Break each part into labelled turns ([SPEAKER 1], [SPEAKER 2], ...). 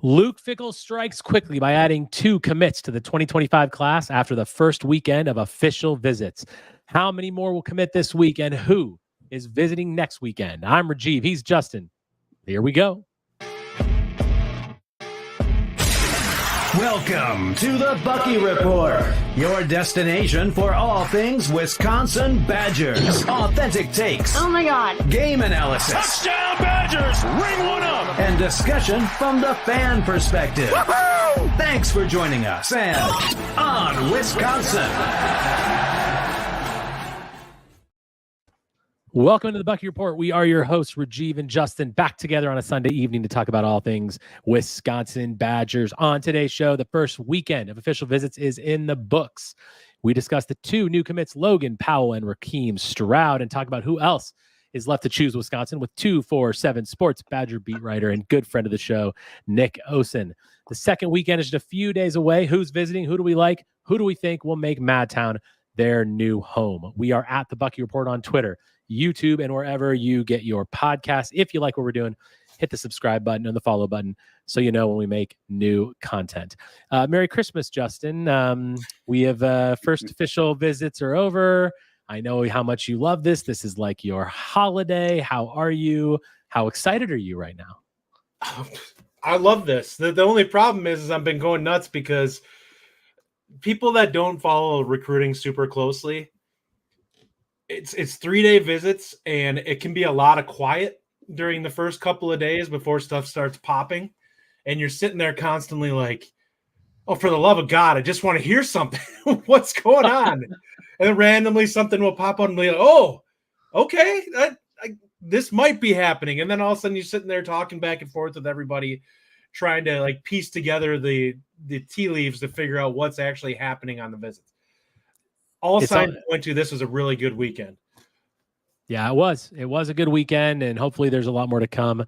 [SPEAKER 1] Luke Fickell strikes quickly by adding 2 commits to the 2025 class after the first weekend of official visits. How many more will commit this week, and who is visiting next weekend? I'm Rajiv. He's Justin. Here we go.
[SPEAKER 2] Welcome to the Bucky Report, your destination for all things Wisconsin Badgers. Authentic takes.
[SPEAKER 3] Oh my God.
[SPEAKER 2] Game analysis.
[SPEAKER 4] Touchdown Badgers! Ring one up!
[SPEAKER 2] And discussion from the fan perspective.
[SPEAKER 4] Woo-hoo!
[SPEAKER 2] Thanks for joining us and on Wisconsin.
[SPEAKER 1] Welcome to the Bucky Report. We are your hosts, Rajiv and Justin, back together on a Sunday evening to talk about all things Wisconsin Badgers. On today's show, the first weekend of official visits is in the books. We discuss the 2 new commits, Logan, Powell, and Rukeem, Stroud, and talk about who else is left to choose Wisconsin with 247 Sports Badger beat writer and good friend of the show, Nick Osen. The second weekend is just a few days away. Who's visiting? Who do we like? Who do we think will make Madtown their new home? We are at the Bucky Report on Twitter, YouTube, and wherever you get your podcasts. If you like what we're doing, hit the subscribe button and the follow button so you know when we make new content. Merry Christmas, Justin. We have first official visits are over. I know how much you love this. This is like your holiday. How are you? How excited are you right now?
[SPEAKER 5] I love this. The only problem is I've been going nuts because people that don't follow recruiting super closely, it's 3-day visits, and it can be a lot of quiet during the first couple of days before stuff starts popping. And you're sitting there constantly like, oh, for the love of God, I just want to hear something. What's going on? And then randomly something will pop up and be like, oh, okay, this might be happening. And then all of a sudden you're sitting there talking back and forth with everybody, trying to like piece together the tea leaves to figure out what's actually happening on the visits. All signs point to this was a really good weekend.
[SPEAKER 1] Yeah, it was. It was a good weekend, and hopefully there's a lot more to come.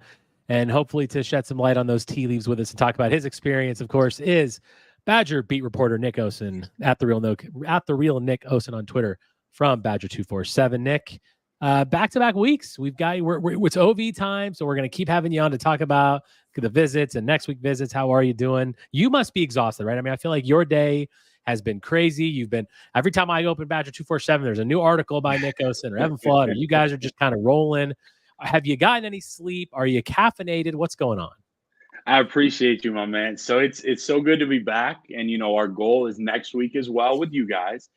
[SPEAKER 1] And hopefully to shed some light on those tea leaves with us and talk about his experience, of course, is Badger beat reporter Nick Osen at the real Nick Osen on Twitter from Badger 247. Nick, back-to-back weeks. It's OV time, so we're going to keep having you on to talk about the visits and next week visits. How are you doing? You must be exhausted, right? I mean, I feel like your day has been crazy. Every time I open Badger 247, there's a new article by Nick Osen or Evan Flood, or you guys are just kind of rolling. Have you gotten any sleep? Are you caffeinated? What's going on?
[SPEAKER 6] I appreciate you, my man. So it's so good to be back. And, our goal is next week as well with you guys.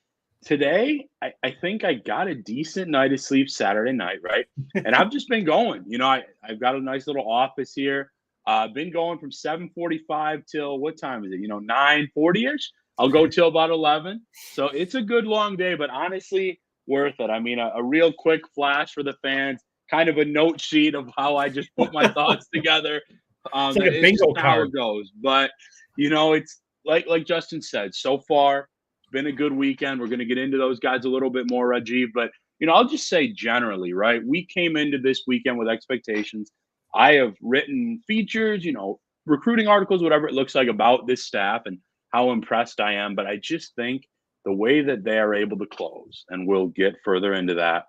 [SPEAKER 6] Today, I think I got a decent night of sleep Saturday night, right? And I've just been going. I've got a nice little office here. I've been going from 7:45 till what time is it? 9:40-ish. I'll go till about 11. So it's a good long day, but honestly, worth it. I mean, a real quick flash for the fans, kind of a note sheet of how I just put my thoughts together.
[SPEAKER 5] It's like a bingo card.
[SPEAKER 6] How it goes. But, it's like Justin said, so far, it's been a good weekend. We're going to get into those guys a little bit more, Rajiv. But, I'll just say generally, right, we came into this weekend with expectations. I have written features, recruiting articles, whatever it looks like about this staff and how impressed I am. But I just think the way that they are able to close, and we'll get further into that,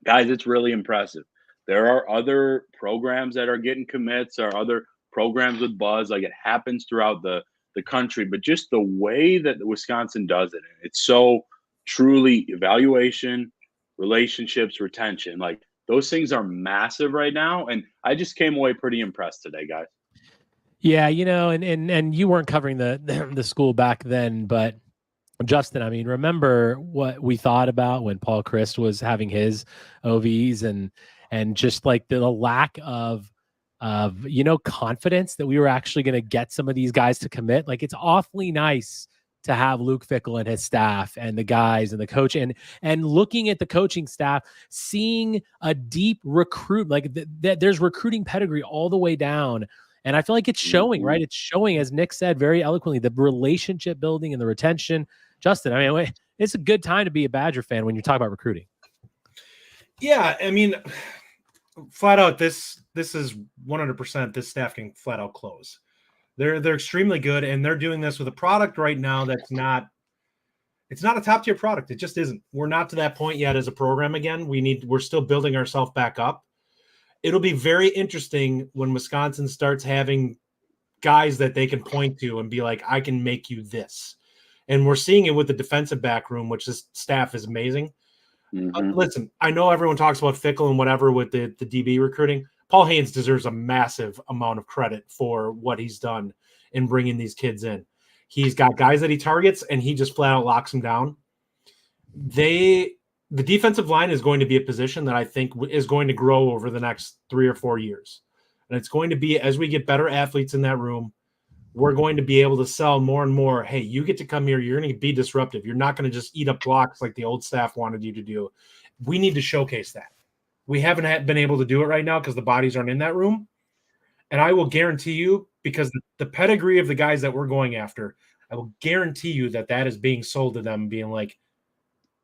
[SPEAKER 6] guys, it's really impressive. There are other programs that are getting commits, there are other programs with buzz, like it happens throughout the country, but just the way that Wisconsin does it, it's so truly evaluation, relationships, retention, like those things are massive right now. And I just came away pretty impressed today, guys.
[SPEAKER 1] Yeah, and you weren't covering the school back then, but Justin, I mean, remember what we thought about when Paul Christ was having his OVs and just like the lack of confidence that we were actually going to get some of these guys to commit. Like, it's awfully nice to have Luke Fickell and his staff and the guys and the coach and looking at the coaching staff, seeing a deep recruit, like there's recruiting pedigree all the way down. And I feel like it's showing, right? It's showing, as Nick said very eloquently, the relationship building and the retention. Justin, I mean, it's a good time to be a Badger fan when you talk about recruiting.
[SPEAKER 5] Yeah, I mean, flat out, this is 100%. This staff can flat out close. They're extremely good, and they're doing this with a product right now that's not. It's not a top tier product. It just isn't. We're not to that point yet as a program. Again, we're still building ourselves back up. It'll be very interesting when Wisconsin starts having guys that they can point to and be like, I can make you this. And we're seeing it with the defensive back room, which this staff is amazing. Listen, I know everyone talks about Fickell and whatever with the DB recruiting. Paul Haynes deserves a massive amount of credit for what he's done in bringing these kids in. He's got guys that he targets, and he just flat out locks them down. The defensive line is going to be a position that I think is going to grow over the next 3 or 4 years. And it's going to be, as we get better athletes in that room, we're going to be able to sell more and more. Hey, you get to come here. You're going to be disruptive. You're not going to just eat up blocks like the old staff wanted you to do. We need to showcase that. We haven't been able to do it right now because the bodies aren't in that room. And I will guarantee you, because the pedigree of the guys that we're going after, I will guarantee you that is being sold to them, being like,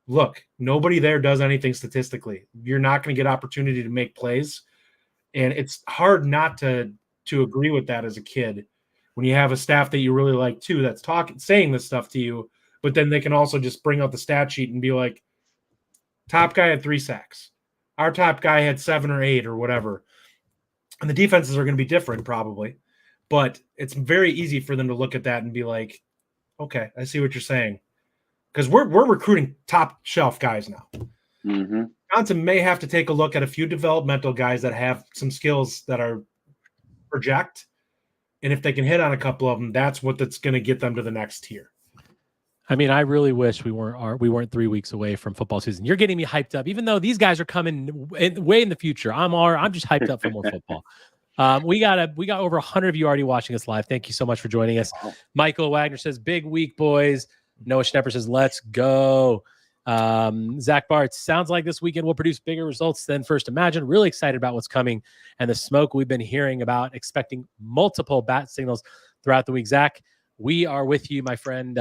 [SPEAKER 5] look, nobody there does anything statistically. You're not going to get opportunity to make plays. And it's hard not to agree with that as a kid when you have a staff that you really like too, that's saying this stuff to you, but then they can also just bring out the stat sheet and be like, top guy had 3 sacks. Our top guy had 7 or 8 or whatever. And the defenses are going to be different probably, but it's very easy for them to look at that and be like, okay, I see what you're saying. Because we're recruiting top shelf guys now. Wisconsin may have to take a look at a few developmental guys that have some skills that are project. And if they can hit on a couple of them, that's going to get them to the next tier.
[SPEAKER 1] I mean, I really wish we weren't 3 weeks away from football season. You're getting me hyped up, even though these guys are coming way in the future. I'm just hyped up for more football. We got over 100 of you already watching us live. Thank you so much for joining us. Michael Wagner says, "Big week, boys." Noah Schnepper says, "Let's go." Zach Bart, sounds like this weekend will produce bigger results than first imagined. Really excited about what's coming and the smoke we've been hearing about, expecting multiple bat signals throughout the week. Zach, we are with you, my friend.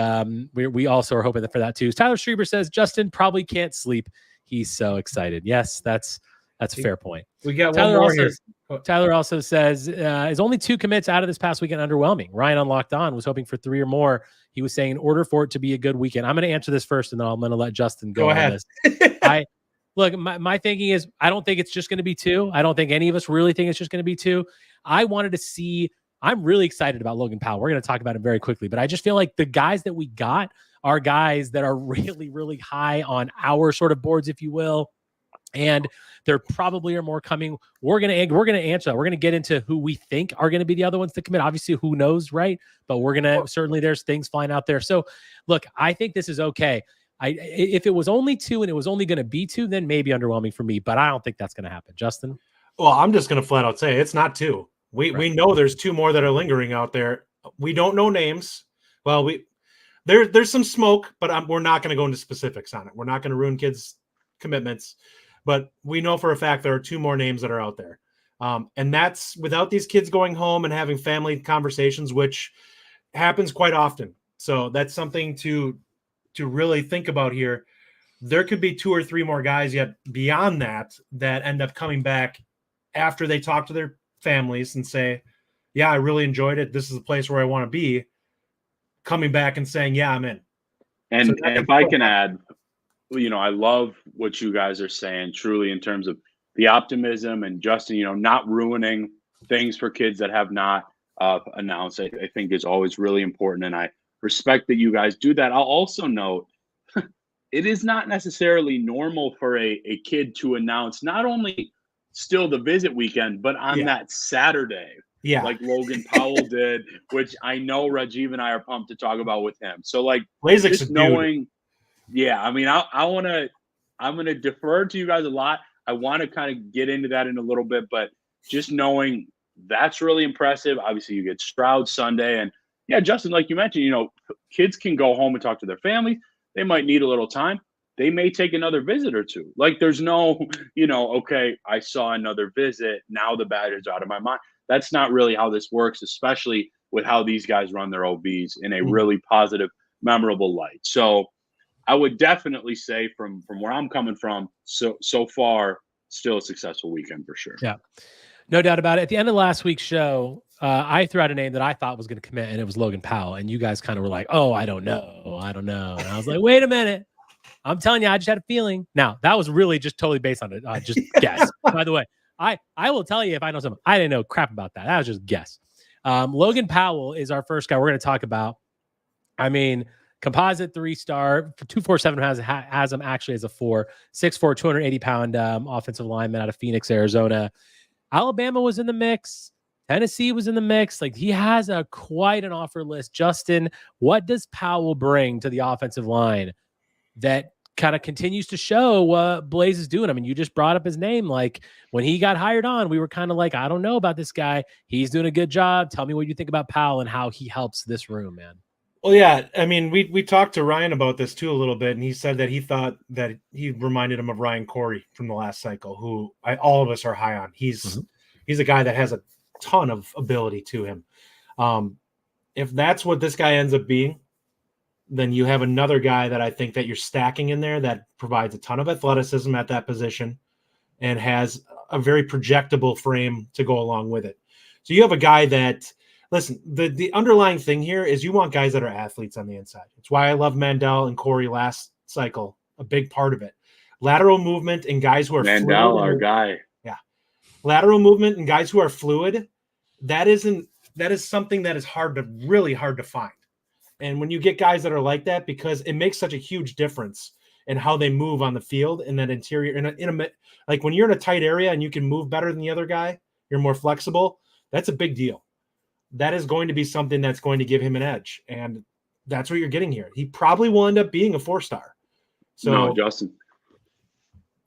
[SPEAKER 1] We also are hoping for that too. Tyler Schreiber says Justin probably can't sleep. He's so excited. Yes, that's a fair point.
[SPEAKER 5] We got
[SPEAKER 1] Tyler
[SPEAKER 5] one more here.
[SPEAKER 1] Tyler also says, is only 2 commits out of this past weekend underwhelming? Ryan on Locked On was hoping for 3 or more. He was saying in order for it to be a good weekend. I'm going to answer this first, and then I'm going to let Justin go
[SPEAKER 5] ahead.
[SPEAKER 1] This. Look, my thinking is I don't think it's just going to be 2. I don't think any of us really think it's just going to be 2. I wanted to see – I'm really excited about Logan Powell. We're going to talk about him very quickly, but I just feel like the guys that we got are guys that are really, really high on our sort of boards, if you will. And there probably are more coming. We're gonna answer that. We're gonna get into who we think are gonna be the other ones to commit. Obviously, who knows, right? But we're gonna certainly there's things flying out there. So, look, I think this is okay. If it was only 2 and it was only gonna be 2, then maybe underwhelming for me. But I don't think that's gonna happen. Justin?
[SPEAKER 5] Well, I'm just gonna flat out say it's not 2. We know there's 2 more that are lingering out there. We don't know names. Well, there's some smoke, but we're not gonna go into specifics on it. We're not gonna ruin kids' commitments. But we know for a fact there are 2 more names that are out there. And that's without these kids going home and having family conversations, which happens quite often. So that's something to really think about here. There could be 2 or 3 more guys yet beyond that end up coming back after they talk to their families and say, yeah, I really enjoyed it. This is a place where I want to be. Coming back and saying, yeah, I'm in.
[SPEAKER 6] And if I can add, I love what you guys are saying, truly, in terms of the optimism and Justin, not ruining things for kids that have not announced. I think is always really important. And I respect that you guys do that. I'll also note it is not necessarily normal for a kid to announce not only still the visit weekend, but on that Saturday, like Logan Powell did, which I know Rajiv and I are pumped to talk about with him. So just knowing. Yeah, I mean, I'm gonna defer to you guys a lot. I want to kind of get into that in a little bit, but just knowing that's really impressive. Obviously, you get Stroud Sunday, and yeah, Justin, like you mentioned, kids can go home and talk to their family. They might need a little time. They may take another visit or 2. Like, there's no, okay, I saw another visit. Now the Badgers are out of my mind. That's not really how this works, especially with how these guys run their OBs in a really positive, memorable light. So I would definitely say from where I'm coming from, so far, still a successful weekend for sure.
[SPEAKER 1] Yeah, no doubt about it. At the end of last week's show, I threw out a name that I thought was going to commit, and it was Logan Powell. And you guys kind of were like, oh, I don't know. And I was like, wait a minute. I'm telling you, I just had a feeling. Now, that was really just totally based on it. Just guess. By the way, I will tell you if I know something. I didn't know crap about that. That was just guess. Logan Powell is our first guy we're going to talk about. I mean, composite 3-star, 247 has him actually as a 4, 6'4", 280-pound offensive lineman out of Phoenix, Arizona. Alabama was in the mix. Tennessee was in the mix. Like, he has quite an offer list. Justin, what does Powell bring to the offensive line that kind of continues to show what Blaze is doing? I mean, you just brought up his name. Like, when he got hired on, we were kind of like, I don't know about this guy. He's doing a good job. Tell me what you think about Powell and how he helps this room, man.
[SPEAKER 5] Well, yeah, I mean, we talked to Ryan about this too a little bit, and he said that he thought that he reminded him of Ryan Corey from the last cycle, who all of us are high on. He's a guy that has a ton of ability to him. If that's what this guy ends up being, then you have another guy that I think that you're stacking in there that provides a ton of athleticism at that position and has a very projectable frame to go along with it. So you have a guy that, listen, the underlying thing here is you want guys that are athletes on the inside. It's why I love Mandel and Corey last cycle, a big part of it. Lateral movement and guys who are
[SPEAKER 6] Mandel,
[SPEAKER 5] fluid.
[SPEAKER 6] our guy.
[SPEAKER 5] Yeah. Lateral movement and guys who are fluid, that is something that is really hard to find. And when you get guys that are like that, because it makes such a huge difference in how they move on the field in that interior, like when you're in a tight area and you can move better than the other guy, you're more flexible. That's a big deal. That is going to be something that's going to give him an edge. And that's what you're getting here. He probably will end up being a 4-star. So
[SPEAKER 6] no, Justin.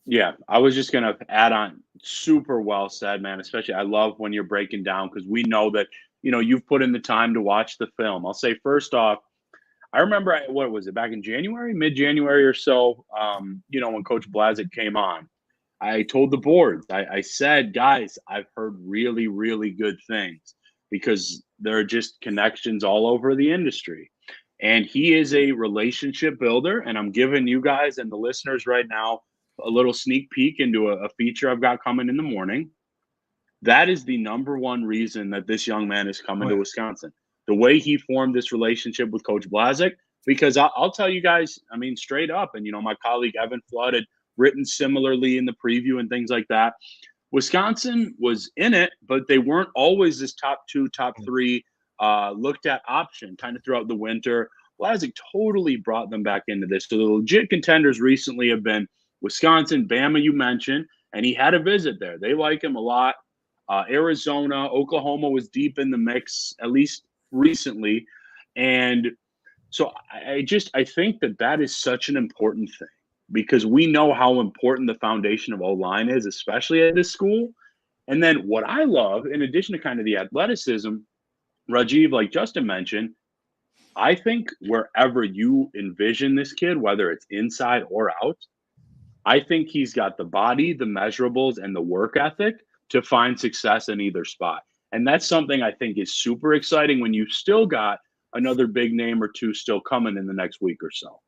[SPEAKER 6] Yeah, I was just going to add on. Super well said, man. Especially I love when you're breaking down, because we know that, you've put in the time to watch the film. I'll say first off, I remember, what was it, back in January, mid-January or so, when Coach Blazek came on, I told the board, I said, guys, I've heard really, really good things, because there are just connections all over the industry. And he is a relationship builder. And I'm giving you guys and the listeners right now a little sneak peek into a feature I've got coming in the morning. That is the number one reason that this young man is coming to Wisconsin. The way he formed this relationship with Coach Blazek, because I'll tell you guys, I mean, straight up, and, my colleague Evan Flood had written similarly in the preview and things like that. Wisconsin was in it, but they weren't always this top 2, top 3 looked at option kind of throughout the winter. Blazek totally brought them back into this. So the legit contenders recently have been Wisconsin, Bama, you mentioned, and he had a visit there. They like him a lot. Arizona, Oklahoma was deep in the mix, at least recently. And so I think that is such an important thing, because we know how important the foundation of O-line is, especially at this school. And then what I love, in addition to kind of the athleticism, Rajiv, like Justin mentioned, I think wherever you envision this kid, whether it's inside or out, I think he's got the body, the measurables, and the work ethic to find success in either spot. And that's something I think is super exciting when you've still got another big name or two still coming in the next week or so.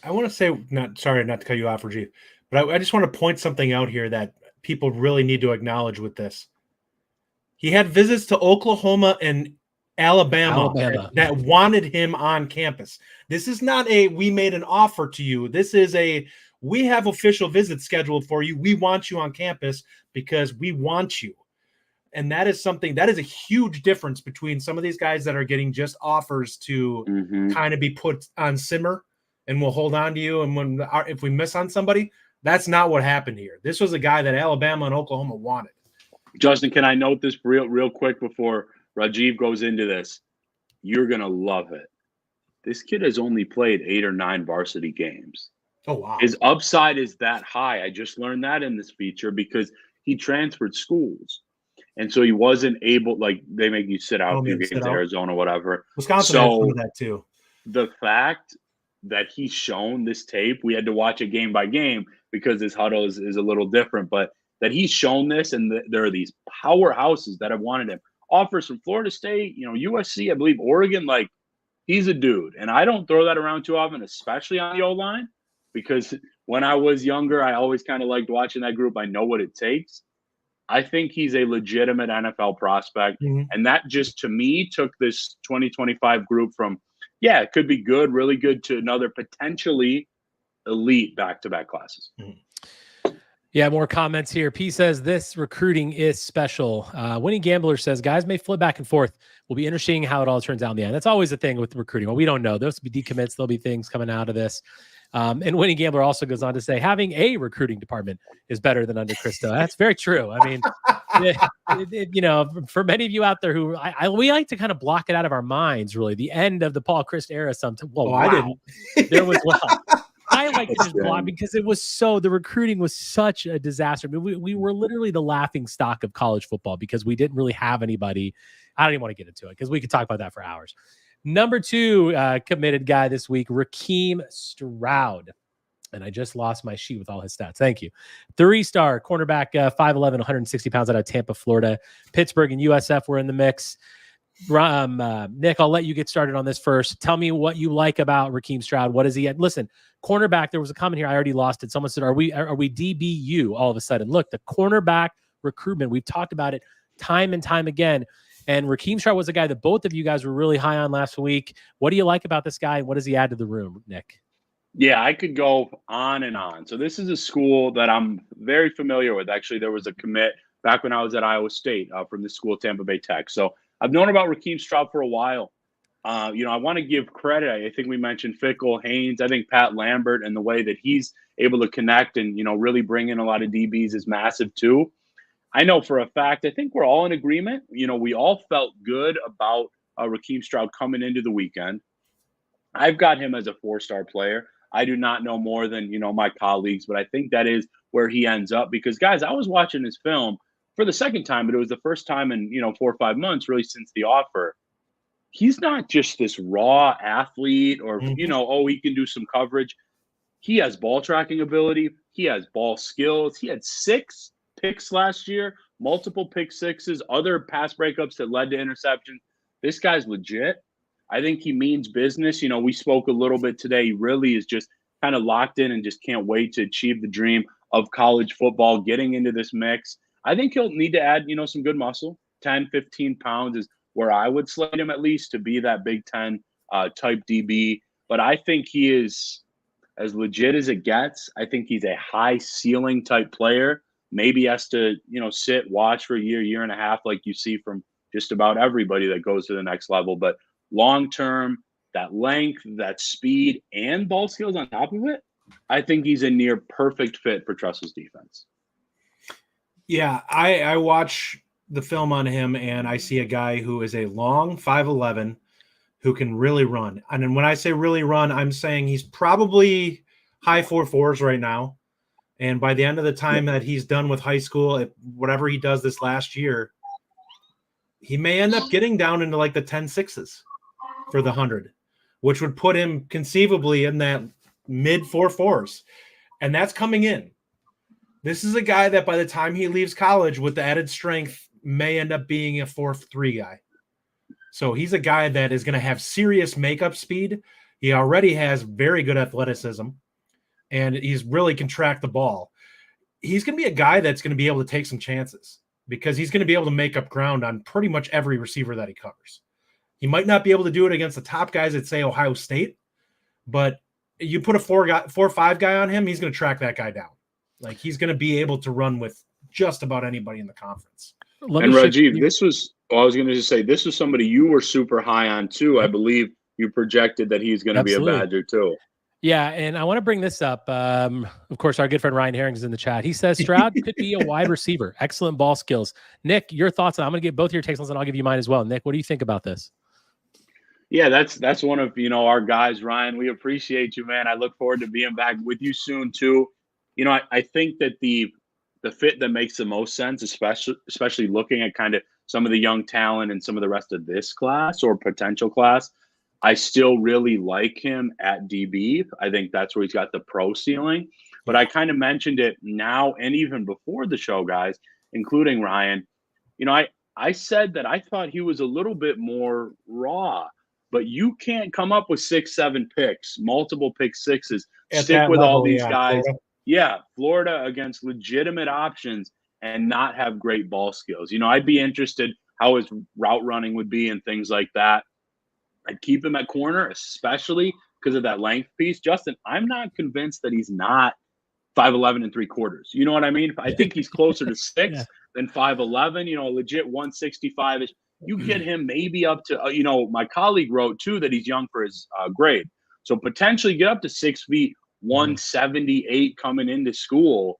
[SPEAKER 5] I want to say, sorry not to cut you off, Rajiv, but I just want to point something out here that people really need to acknowledge with this. He had visits to Oklahoma and Alabama. That wanted him on campus. This is not we made an offer to you. This is we have official visits scheduled for you. We want you on campus because we want you. And that is a huge difference between some of these guys that are getting just offers to kind of be put on simmer and we'll hold on to you. And if we miss on somebody, that's not what happened here. This was a guy that Alabama and Oklahoma wanted.
[SPEAKER 6] Justin, can I note this real quick before Rajiv goes into this? You're going to love it. This kid has only played 8 or 9 varsity games.
[SPEAKER 5] Oh, wow.
[SPEAKER 6] His upside is that high. I just learned that in this feature because he transferred schools. And so he wasn't able, like, they make you sit out a few games, Arizona, whatever.
[SPEAKER 5] Wisconsin has some of that too.
[SPEAKER 6] The fact that he's shown this tape, we had to watch it game by game because his huddle is a little different, but that he's shown this, and there are these powerhouses that have wanted him. Offers from Florida State, USC, I believe Oregon, like, he's a dude. And I don't throw that around too often, especially on the O-line, because when I was younger, I always kind of liked watching that group. I know what it takes. I think he's a legitimate NFL prospect. And that just, to me, took this 2025 group from, it could be good, really good, to another potentially elite back-to-back classes.
[SPEAKER 1] Yeah, more comments here. P says this recruiting is special. Winning Gambler says guys may flip back and forth. Will be interesting how it all turns out in the end. That's always the thing with recruiting. Well, we don't know. There'll be decommits. There'll be things coming out of this. And Winning Gambler also goes on to say having a recruiting department is better than under Christo. That's very true. I mean, for many of you out there who we like to kind of block it out of our minds, really, the end of the Paul Christ era.
[SPEAKER 5] I didn't.
[SPEAKER 1] There was I like to just block because the recruiting was such a disaster. I mean, we were literally the laughing stock of college football because we didn't really have anybody. I don't even want to get into it because we could talk about that for hours. Number 2 committed guy this week, Rukeem Stroud. And I just lost my sheet with all his stats. Thank you. 3-star cornerback, 5'11", 160 pounds out of Tampa, Florida. Pittsburgh and USF were in the mix. Nick, I'll let you get started on this first. Tell me what you like about Rukeem Stroud. What is he at? Listen, cornerback, there was a comment here. I already lost it. Someone said, are we DBU all of a sudden? Look, the cornerback recruitment, we've talked about it time and time again. And Rukeem Stroud was a guy that both of you guys were really high on last week. What do you like about this guy? What does he add to the room, Nick?
[SPEAKER 6] Yeah, I could go on and on. So this is a school that I'm very familiar with. Actually, there was a commit back when I was at Iowa State from the school, Tampa Bay Tech. So I've known about Rukeem Stroud for a while. I want to give credit. I think we mentioned Fickell, Haynes. I think Pat Lambert and the way that he's able to connect and, really bring in a lot of DBs is massive too. I know for a fact, I think we're all in agreement. We all felt good about Rukeem Stroud coming into the weekend. I've got him as a 4-star player. I do not know more than, my colleagues, but I think that is where he ends up because, guys, I was watching his film for the second time, but it was the first time in, 4 or 5 months really since the offer. He's not just this raw athlete or, he can do some coverage. He has ball tracking ability. He has ball skills. He had 6 picks last year, multiple pick sixes, other pass breakups that led to interceptions. This guy's legit. I think he means business. We spoke a little bit today. He really is just kind of locked in and just can't wait to achieve the dream of college football, getting into this mix. I think he'll need to add, some good muscle. 10, 15 pounds is where I would slate him at least to be that Big Ten type DB. But I think he is as legit as it gets. I think he's a high ceiling type player. Maybe has to, sit, watch for a year and a half like you see from just about everybody that goes to the next level. But long-term, that length, that speed, and ball skills on top of it, I think he's a near perfect fit for Trestle's defense.
[SPEAKER 5] Yeah, I watch the film on him, and I see a guy who is a long 5'11", who can really run. And when I say really run, I'm saying he's probably high 4.4s right now. And by the end of the time that he's done with high school, whatever he does this last year, he may end up getting down into like the 10.6s for the 100, which would put him conceivably in that mid 4.4s. And that's coming in. This is a guy that by the time he leaves college with the added strength may end up being a 4.3 guy. So he's a guy that is going to have serious makeup speed. He already has very good athleticism, and he's really can track the ball. He's going to be a guy that's going to be able to take some chances because he's going to be able to make up ground on pretty much every receiver that he covers. He might not be able to do it against the top guys at, say, Ohio State, but you put a 4-5 guy on him, he's going to track that guy down. Like, he's going to be able to run with just about anybody in the conference.
[SPEAKER 6] And Rajiv, this was somebody you were super high on too. I believe you projected that he's going to be a Badger too.
[SPEAKER 1] Yeah, and I want to bring this up. Of course, our good friend Ryan Herring is in the chat. He says Stroud could be a wide receiver. Excellent ball skills. Nick, your thoughts? I'm going to get both your takes on, and I'll give you mine as well. Nick, what do you think about this?
[SPEAKER 6] Yeah, that's one of our guys, Ryan. We appreciate you, man. I look forward to being back with you soon too. I think that the fit that makes the most sense, especially looking at kind of some of the young talent and some of the rest of this class or potential class, I still really like him at DB. I think that's where he's got the pro ceiling. But I kind of mentioned it now and even before the show, guys, including Ryan. I said that I thought he was a little bit more raw, but you can't come up with 6-7 picks, multiple pick sixes, stick with all these guys. Florida. Yeah, Florida against legitimate options and not have great ball skills. I'd be interested how his route running would be and things like that. I'd keep him at corner, especially because of that length piece. Justin, I'm not convinced that he's not 5'11" and 3/4. You know what I mean? I think he's closer to 6
[SPEAKER 1] Yeah.
[SPEAKER 6] than 5'11. Legit 165 ish. You get him maybe up to my colleague wrote too that he's young for his grade, so potentially get up to 6 feet 178 coming into school.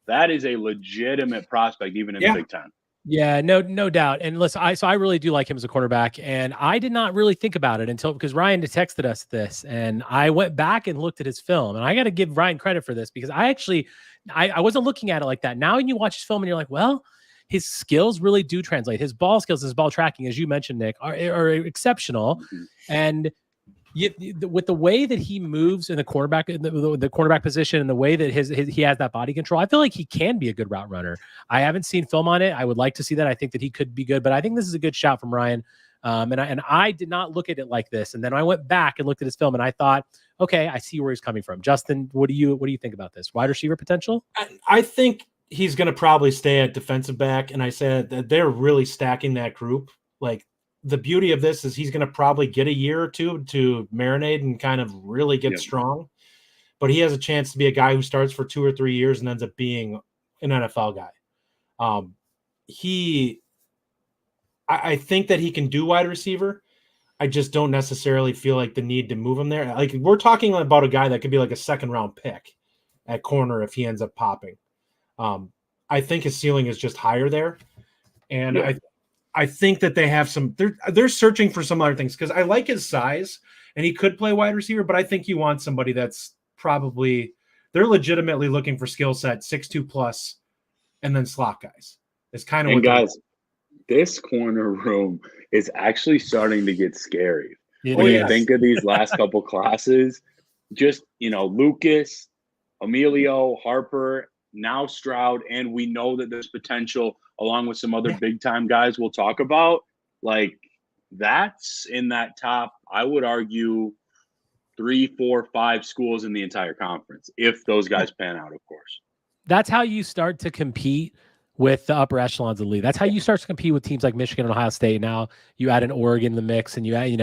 [SPEAKER 6] That is a legitimate prospect even in the Big Ten.
[SPEAKER 1] Yeah, no doubt. And listen, I really do like him as a quarterback, and I did not really think about it because Ryan texted us this, and I went back and looked at his film, and I got to give Ryan credit for this because I wasn't looking at it like that. Now when you watch his film and you're like, well, his skills really do translate. His ball skills, his ball tracking, as you mentioned, Nick, are exceptional, and with the way that he moves in the quarterback, the quarterback position, and the way that he has that body control, I feel like he can be a good route runner. I haven't seen film on it. I would like to see that. I think that he could be good, but I think this is a good shout from Ryan. And I did not look at it like this. And then I went back and looked at his film, and I thought, okay, I see where he's coming from. Justin, what do you think about this? Wide receiver potential?
[SPEAKER 5] I think he's going to probably stay at defensive back, and I said that they're really stacking that group. Like, the beauty of this is he's going to probably get a year or two to marinate and kind of really get strong, but he has a chance to be a guy who starts for 2 or 3 years and ends up being an NFL guy. I think that he can do wide receiver. I just don't necessarily feel like the need to move him there. Like, we're talking about a guy that could be like a 2nd round pick at corner if he ends up popping. I think his ceiling is just higher there. And I think that they have they're searching for some other things, because I like his size and he could play wide receiver, but I think you want somebody that's they're legitimately looking for skill set 6'2" plus and then slot guys. It's kind of
[SPEAKER 6] what guys, this corner room is actually starting to get scary. When you think of these last couple classes, just Lucas, Emilio, Harper, now Stroud, and we know that there's potential along with some other big time guys we'll talk about. Like, that's in that top, I would argue, 3, 4, 5 schools in the entire conference, if those guys pan out, of course.
[SPEAKER 1] That's how you start to compete with the upper echelons of the league. That's how you start to compete with teams like Michigan and Ohio State. Now you add an Oregon in the mix, and you add,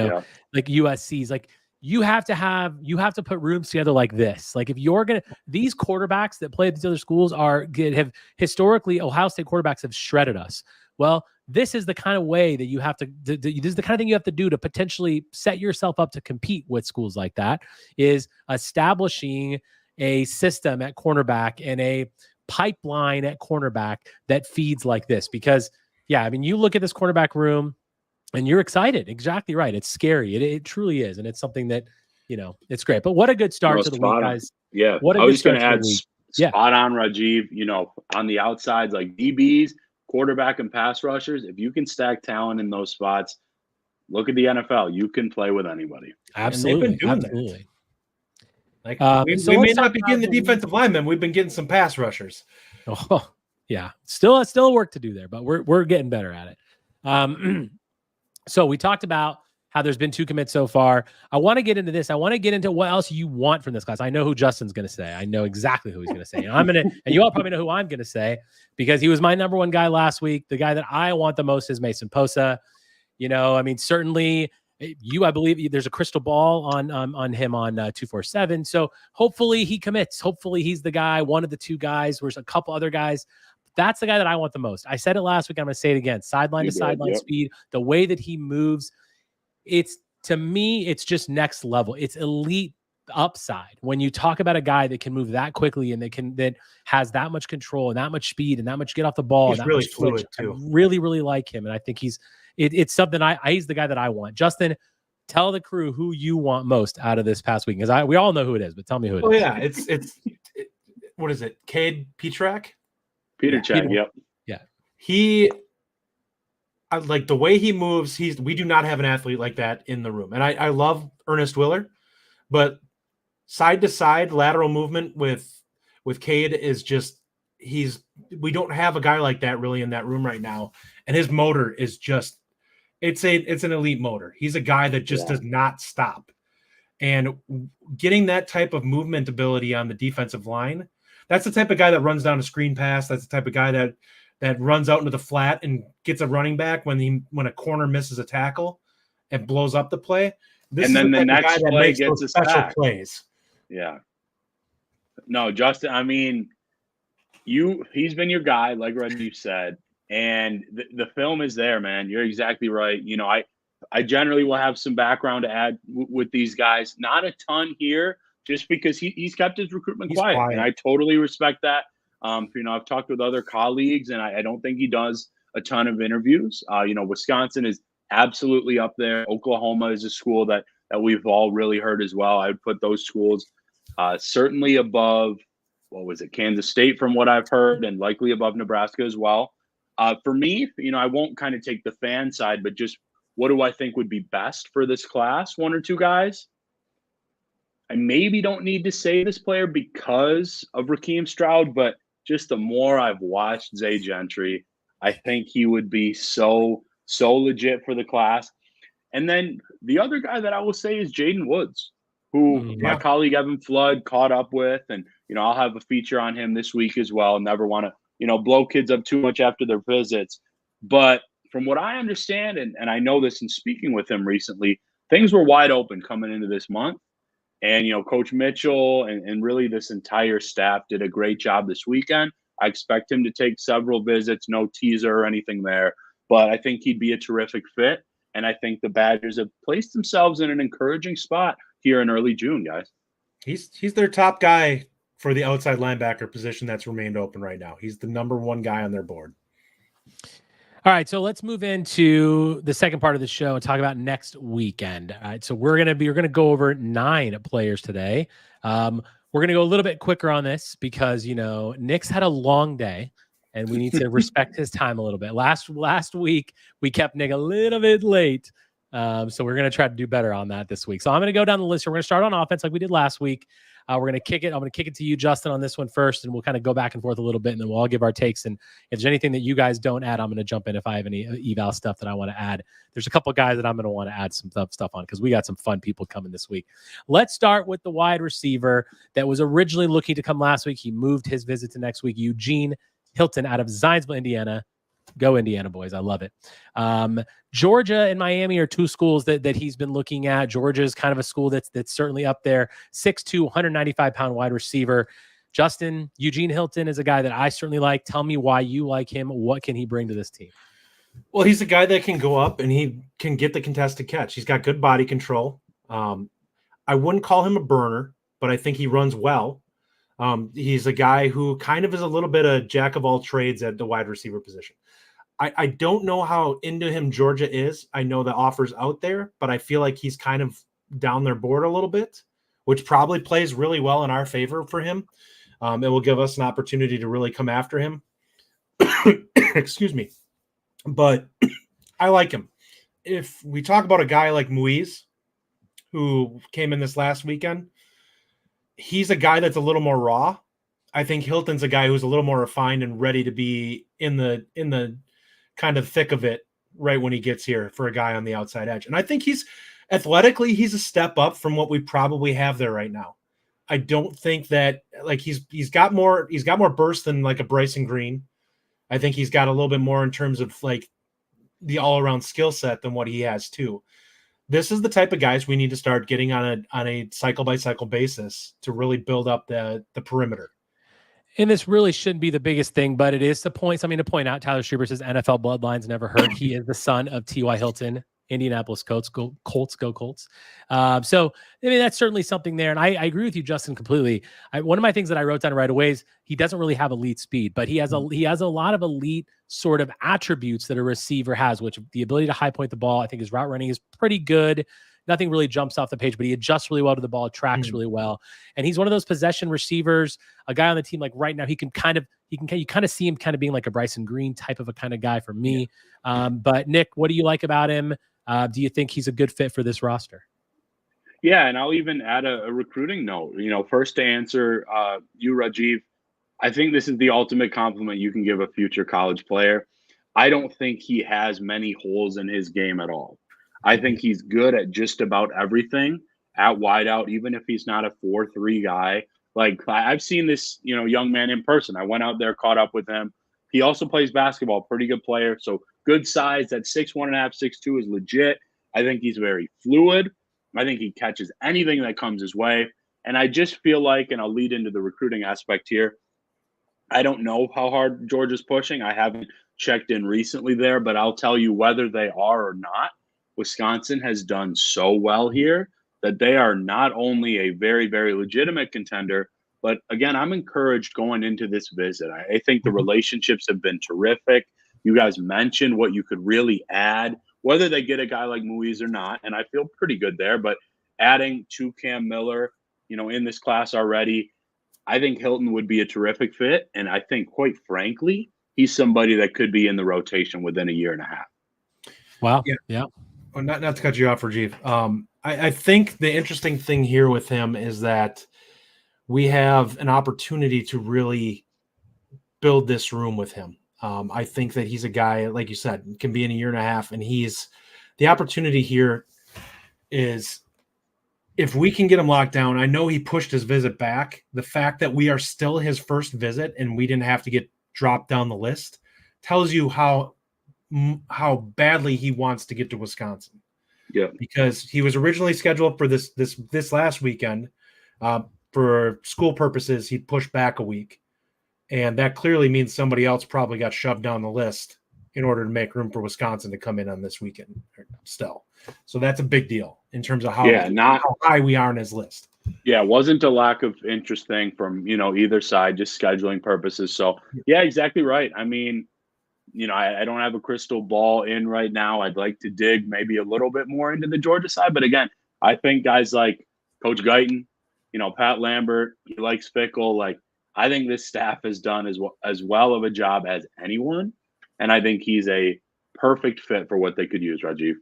[SPEAKER 1] like USC's. Like, you have to put rooms together like this. Like, if you're these quarterbacks that play at these other schools have historically, Ohio State quarterbacks have shredded us. Well, this is the kind of way that you have to, this is the kind of thing you have to do to potentially set yourself up to compete with schools like that, is establishing a system at cornerback and a pipeline at cornerback that feeds like this. Because you look at this cornerback room, and you're excited. Exactly right. It's scary. It truly is. And it's something that, it's great. But what a good start to the week, guys.
[SPEAKER 6] Yeah.
[SPEAKER 1] What
[SPEAKER 6] I was going to add spot on, Rajiv, on the outsides, like DBs, quarterback, and pass rushers. If you can stack talent in those spots, look at the NFL. You can play with anybody.
[SPEAKER 1] Absolutely.
[SPEAKER 5] And they've been doing that. Like, we may not be getting the defensive linemen. We've been getting some pass rushers.
[SPEAKER 1] Oh, yeah. Still work to do there, but we're getting better at it. So we talked about how there's been 2 commits so far. I want to get into this. I want to get into what else you want from this class. I know who Justin's going to say. I know exactly who he's going to say. And you all probably know who I'm going to say, because he was my number 1 guy last week. The guy that I want the most is Mason Posa. Certainly I believe there's a crystal ball on him on 247. So hopefully he commits. Hopefully he's the guy, one of the 2 guys. There's a couple other guys. That's the guy that I want the most. I said it last week. I'm going to say it again. Sideline to sideline speed, the way that he moves. To me, it's just next level. It's elite upside. When you talk about a guy that can move that quickly and that has that much control and that much speed and that much get off the ball.
[SPEAKER 5] He's
[SPEAKER 1] and that
[SPEAKER 5] really
[SPEAKER 1] much fluid
[SPEAKER 5] too.
[SPEAKER 1] I really, really like him. And I think it's something he's the guy that I want. Justin, tell the crew who you want most out of this past week. Because we all know who it is, but tell me who it is.
[SPEAKER 5] Oh yeah. It's what is it? Cade Petrak?
[SPEAKER 6] Peter Check, yep.
[SPEAKER 1] Yeah.
[SPEAKER 5] He, like the way he moves, we do not have an athlete like that in the room. And I love Ernest Willer, but side to side lateral movement with Cade is just, we don't have a guy like that really in that room right now. And his motor is just, it's an elite motor. He's a guy that just does not stop. And getting that type of movement ability on the defensive line, that's the type of guy that runs down a screen pass. That's the type of guy that runs out into the flat and gets a running back when a corner misses a tackle and blows up the play.
[SPEAKER 6] And then the next play gets a
[SPEAKER 5] special
[SPEAKER 6] sack.
[SPEAKER 5] plays.
[SPEAKER 6] Yeah. No, Justin, I mean, he's been your guy, like Reggie said, and the film is there, man. You're exactly right. I generally will have some background to add with these guys. Not a ton here, just because he's kept his recruitment quiet, and I totally respect that. I've talked with other colleagues, and I don't think he does a ton of interviews. Wisconsin is absolutely up there. Oklahoma is a school that we've all really heard as well. I would put those schools certainly above, what was it, Kansas State from what I've heard, and likely above Nebraska as well. For me, I won't kind of take the fan side, but just what do I think would be best for this class? One or two guys. I maybe don't need to say this player because of Rukeem Stroud, but just the more I've watched Zay Gentry, I think he would be so legit for the class. And then the other guy that I will say is Jaden Woods, who my colleague Evan Flood caught up with. And, I'll have a feature on him this week as well. Never want to, blow kids up too much after their visits. But from what I understand, and I know this in speaking with him recently, things were wide open coming into this month. And, Coach Mitchell and really this entire staff did a great job this weekend. I expect him to take several visits, no teaser or anything there. But I think he'd be a terrific fit. And I think the Badgers have placed themselves in an encouraging spot here in early June, guys.
[SPEAKER 5] He's their top guy for the outside linebacker position that's remained open right now. He's the number one guy on their board.
[SPEAKER 1] All right, so let's move into the second part of the show and talk about next weekend. All right, so we're gonna go over 9 players today. We're gonna go a little bit quicker on this because Nick's had a long day, and we need to respect his time a little bit. Last week we kept Nick a little bit late, so we're gonna try to do better on that this week. So I'm gonna go down the list. We're gonna start on offense like we did last week. We're gonna kick it. I'm gonna kick it to you, Justin, on this one first, and we'll kind of go back and forth a little bit, and then we'll all give our takes. And if there's anything that you guys don't add, I'm gonna jump in if I have any eval stuff that I want to add. There's a couple of guys that I'm gonna want to add some stuff on because we got some fun people coming this week. Let's start with the wide receiver that was originally looking to come last week. He moved his visit to next week. Eugene Hilton out of Zionsville, Indiana. Go Indiana, boys. I love it. Georgia and Miami are 2 schools that he's been looking at. Georgia is kind of a school that's certainly up there. 6'2", 195-pound wide receiver. Justin, Eugene Hilton is a guy that I certainly like. Tell me why you like him. What can he bring to this team?
[SPEAKER 5] Well, he's a guy that can go up and he can get the contested catch. He's got good body control. I wouldn't call him a burner, but I think he runs well. He's a guy who kind of is a little bit of jack of all trades at the wide receiver position. I don't know how into him Georgia is. I know the offer's out there, but I feel like he's kind of down their board a little bit, which probably plays really well in our favor for him. It will give us an opportunity to really come after him. Excuse me. But I like him. If we talk about a guy like Muiz, who came in this last weekend, he's a guy that's a little more raw. I think Hilton's a guy who's a little more refined and ready to be in the kind of thick of it right when he gets here for a guy on the outside edge. And I think he's athletically a step up from what we probably have there right now. I don't think that he's got more burst than like a Bryson Green. I think he's got a little bit more in terms of like the all-around skill set than what he has too. This is the type of guys we need to start getting on a cycle-by-cycle basis to really build up the perimeter.
[SPEAKER 1] And this really shouldn't be the biggest thing, but it is something to point out. Tyler Schreiber says NFL bloodlines never hurt. He is the son of T.Y. Hilton, Indianapolis Colts. Go Colts. So, I mean, that's certainly something there. And I agree with you, Justin, completely. One of my things that I wrote down right away is he doesn't really have elite speed, but he has a lot of elite sort of attributes that a receiver has, which the ability to high point the ball. I think his route running is pretty good. Nothing really jumps off the page, but he adjusts really well to the ball, tracks really well. And he's one of those possession receivers, a guy on the team like right now, you kind of see him kind of being like a Bryson Green type of a kind of guy for me. Yeah. But Nick, what do you like about him? Do you think he's a good fit for this roster?
[SPEAKER 6] Yeah, and I'll even add a recruiting note. First to answer you, Rajiv, I think this is the ultimate compliment you can give a future college player. I don't think he has many holes in his game at all. I think he's good at just about everything at wideout, even if he's not a 4-3 guy. Like, I've seen this, young man in person. I went out there, caught up with him. He also plays basketball, pretty good player. So good size. That 6'1.5", 6'2" is legit. I think he's very fluid. I think he catches anything that comes his way. And I just feel like, and I'll lead into the recruiting aspect here, I don't know how hard Georgia's pushing. I haven't checked in recently there, but I'll tell you whether they are or not, Wisconsin has done so well here that they are not only a very, very legitimate contender, but again, I'm encouraged going into this visit. I think the relationships have been terrific. You guys mentioned what you could really add, whether they get a guy like Muiz or not, and I feel pretty good there. But adding to Cam Miller, in this class already, I think Hilton would be a terrific fit. And I think, quite frankly, he's somebody that could be in the rotation within a year and a half.
[SPEAKER 1] Wow. Yeah.
[SPEAKER 5] Well, not to cut you off, Rajiv. I think the interesting thing here with him is that we have an opportunity to really build this room with him. I think that he's a guy, like you said, can be in a year and a half, and the opportunity here is, if we can get him locked down. I know he pushed his visit back. The fact that we are still his first visit and we didn't have to get dropped down the list tells you how badly he wants to get to Wisconsin.
[SPEAKER 6] Yeah,
[SPEAKER 5] because he was originally scheduled for this last weekend. For school purposes, he pushed back a week, and that clearly means somebody else probably got shoved down the list in order to make room for Wisconsin to come in on this weekend still. So that's a big deal in terms of how high we are on his list.
[SPEAKER 6] Yeah, it wasn't a lack of interest thing from, either side, just scheduling purposes. So, yeah, exactly right. I mean, I don't have a crystal ball in right now. I'd like to dig maybe a little bit more into the Georgia side. But again, I think guys like Coach Guyton, Pat Lambert, he likes Fickell. Like, I think this staff has done as well of a job as anyone. And I think he's a perfect fit for what they could use, Rajiv.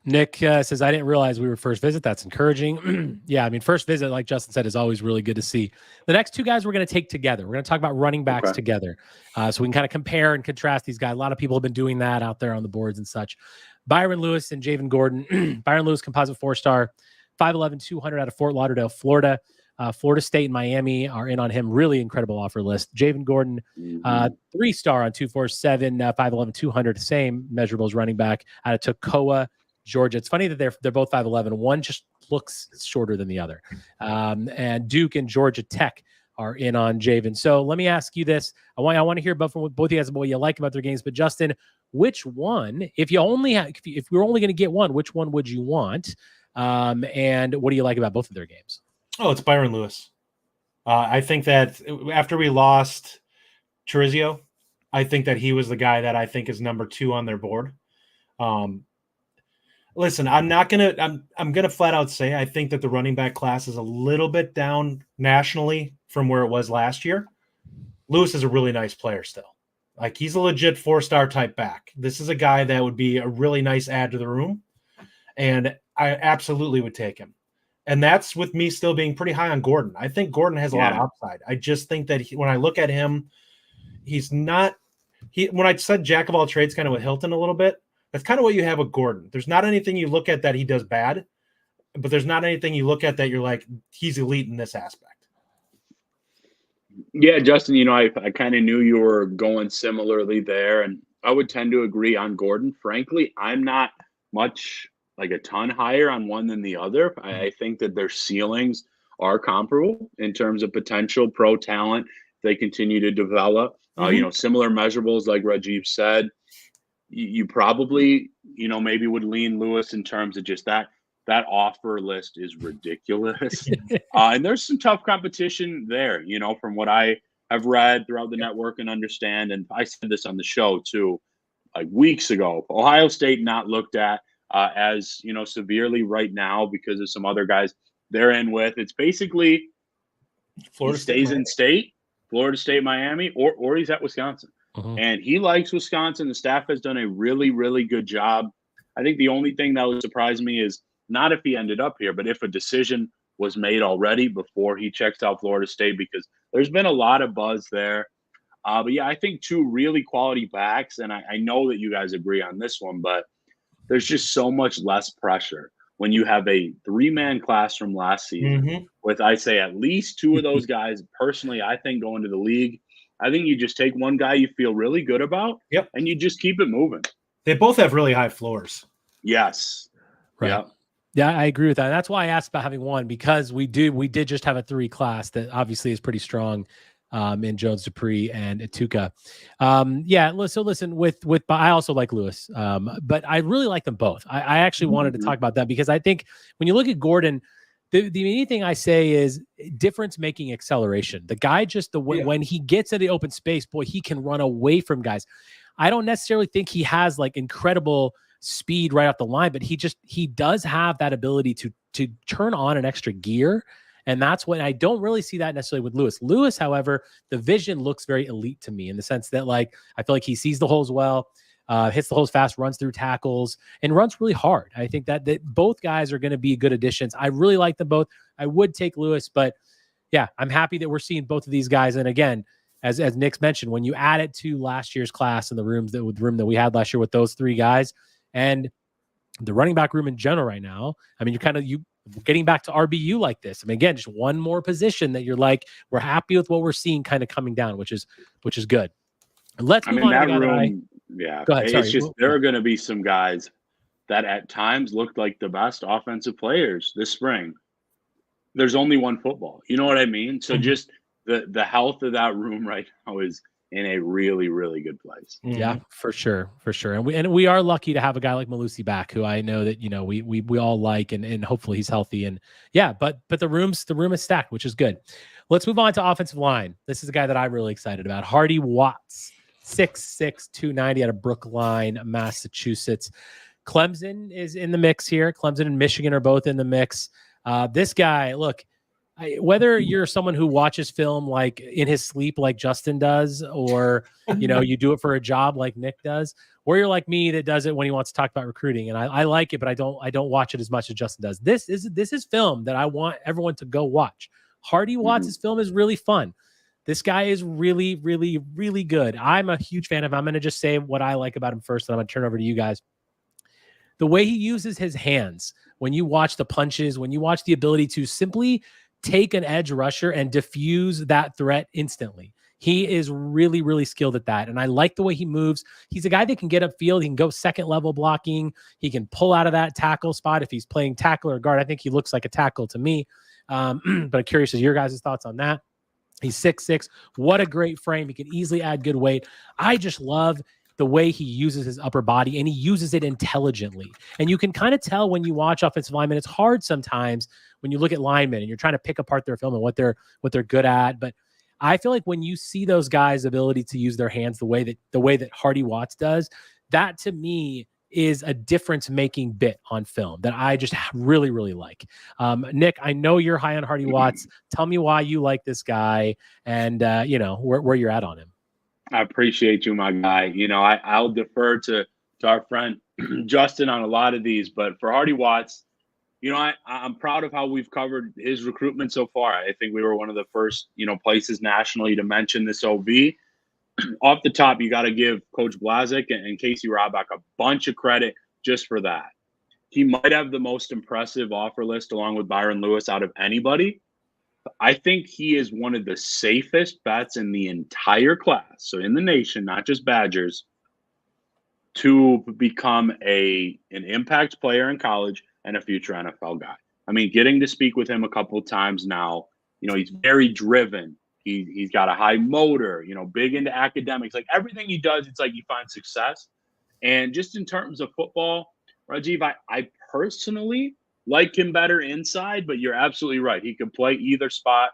[SPEAKER 1] Nick says, I didn't realize we were first visit. That's encouraging. Yeah, I mean, first visit, like Justin said, is always really good to see. The next two guys we're going to take together. We're going to talk about running backs together. So we can kind of compare and contrast these guys. A lot of people have been doing that out there on the boards and such. Byron Lewis and Javen Gordon. Byron Lewis, composite 4-star, 5'11", 200 out of Fort Lauderdale, Florida. Florida State and Miami are in on him. Really incredible offer list. Javen Gordon, 3-star on 247, 5'11", 200, same measurables running back out of Toccoa, Georgia. It's funny that they're both 5'11". One just looks shorter than the other. And Duke and Georgia Tech are in on Javen. So let me ask you this. I want to hear about from both of you guys what you like about their games. But Justin, which one, if we were only going to get one, which one would you want? And what do you like about both of their games?
[SPEAKER 5] Oh, it's Byron Lewis. I think that after we lost Turizio, I think that he was the guy that I think is number 2 on their board. Listen, I'm gonna flat out say I think that the running back class is a little bit down nationally from where it was last year. Lewis is a really nice player still. Like, he's a legit 4-star type back. This is a guy that would be a really nice add to the room, and I absolutely would take him. And that's with me still being pretty high on Gordon. I think Gordon has a lot of upside. I just think that when I look at him, when I said jack of all trades kind of with Hilton a little bit, that's kind of what you have with Gordon. There's not anything you look at that he does bad, but there's not anything you look at that you're like, he's elite in this aspect.
[SPEAKER 6] Yeah, Justin, I kind of knew you were going similarly there, and I would tend to agree on Gordon. Frankly, I'm not much like a ton higher on one than the other. I think that their ceilings are comparable in terms of potential pro talent. They continue to develop, similar measurables like Rajiv said. You probably, maybe would lean Lewis in terms of just that offer list is ridiculous. And there's some tough competition there, from what I have read throughout the network and understand. And I said this on the show too, like weeks ago. Ohio State not looked at as severely right now because of some other guys they're in with. It's basically Florida stays in state, Florida State, Miami, or he's at Wisconsin. And he likes Wisconsin. The staff has done a really, really good job. I think the only thing that would surprise me is not if he ended up here, but if a decision was made already before he checks out Florida State, because there's been a lot of buzz there. But yeah, I think 2 really quality backs. And I know that you guys agree on this one, but there's just so much less pressure when you have a 3-man class from last season with, I say, at least 2 of those guys, personally, I think, going to the league. I think you just take one guy you feel really good about, and you just keep it moving.
[SPEAKER 5] They both have really high floors.
[SPEAKER 6] Yes.
[SPEAKER 1] Right.
[SPEAKER 6] Yep.
[SPEAKER 1] Yeah, I agree with that. And that's why I asked about having one, because we did just have a 3 class that obviously is pretty strong in Jones Dupree and Atuka. So listen, with I also like Lewis, but I really like them both. I actually wanted to talk about that because I think when you look at Gordon, the main thing I say is difference making acceleration. The guy just when he gets in the open space, boy, he can run away from guys. I don't necessarily think he has like incredible speed right off the line, but he does have that ability to turn on an extra gear. And that's when I don't really see that necessarily with Lewis. Lewis, however, the vision looks very elite to me in the sense that like I feel like he sees the holes well, hits the holes fast, runs through tackles, and runs really hard. I think that both guys are going to be good additions. I really like them both. I would take Lewis, but yeah, I'm happy that we're seeing both of these guys. And again, as Nick's mentioned, when you add it to last year's class and the room that we had last year with those 3 guys and the running back room in general right now, I mean, you're getting back to RBU like this. I mean, again, just one more position that you're like, we're happy with what we're seeing kind of coming down, which is good. Let's move on to
[SPEAKER 6] that room. Go ahead. It's just there are going to be some guys that at times looked like the best offensive players this spring. There's only one football. You know what I mean? So just the health of that room right now is in a really, really good place.
[SPEAKER 1] Yeah, for sure. And we are lucky to have a guy like Malusi back, who I know that, we all like, and hopefully he's healthy. And yeah, but the room is stacked, which is good. Let's move on to offensive line. This is a guy that I'm really excited about. Hardy Watts, 6'6", 290 out of Brookline, Massachusetts. Clemson is in the mix here. Clemson and Michigan are both in the mix. This guy, look, whether you're someone who watches film like in his sleep like Justin does, or you do it for a job like Nick does, or you're like me that does it when he wants to talk about recruiting, and I like it, but I don't watch it as much as Justin does. This is film that I want everyone to go watch. Hardy Watts' film is really fun. This guy is really, really, really good. I'm a huge fan of him. I'm going to just say what I like about him first, and I'm going to turn over to you guys. The way he uses his hands, when you watch the punches, when you watch the ability to simply take an edge rusher and diffuse that threat instantly. He is really, really skilled at that. And I like the way he moves. He's a guy that can get upfield. He can go second level blocking. He can pull out of that tackle spot if he's playing tackle or guard. I think he looks like a tackle to me. But I'm curious as your guys' thoughts on that. He's 6'6". What a great frame. He can easily add good weight. I just love the way he uses his upper body, and he uses it intelligently. And you can kind of tell when you watch offensive linemen. It's hard sometimes when you look at linemen and you're trying to pick apart their film and what they're good at. But I feel like when you see those guys' ability to use their hands the way that Hardy Watts does, that to me is a difference-making bit on film that I just really, really like. Nick, I know you're high on Hardy Watts. Tell me why you like this guy and where you're at on him.
[SPEAKER 6] I appreciate you, my guy. I'll defer to our friend Justin on a lot of these, but for Hardy Watts, I'm proud of how we've covered his recruitment so far. I think we were one of the first, places nationally to mention this OV. Off the top, you got to give Coach Blazik and Casey Robach a bunch of credit just for that. He might have the most impressive offer list along with Byron Lewis out of anybody. I think he is one of the safest bets in the entire class, so in the nation, not just Badgers, to become an impact player in college and a future NFL guy. I mean, getting to speak with him a couple of times now, he's very driven. He's got a high motor, big into academics. Like everything he does, it's like he finds success. And just in terms of football, Rajiv, I personally like him better inside, but you're absolutely right. He can play either spot.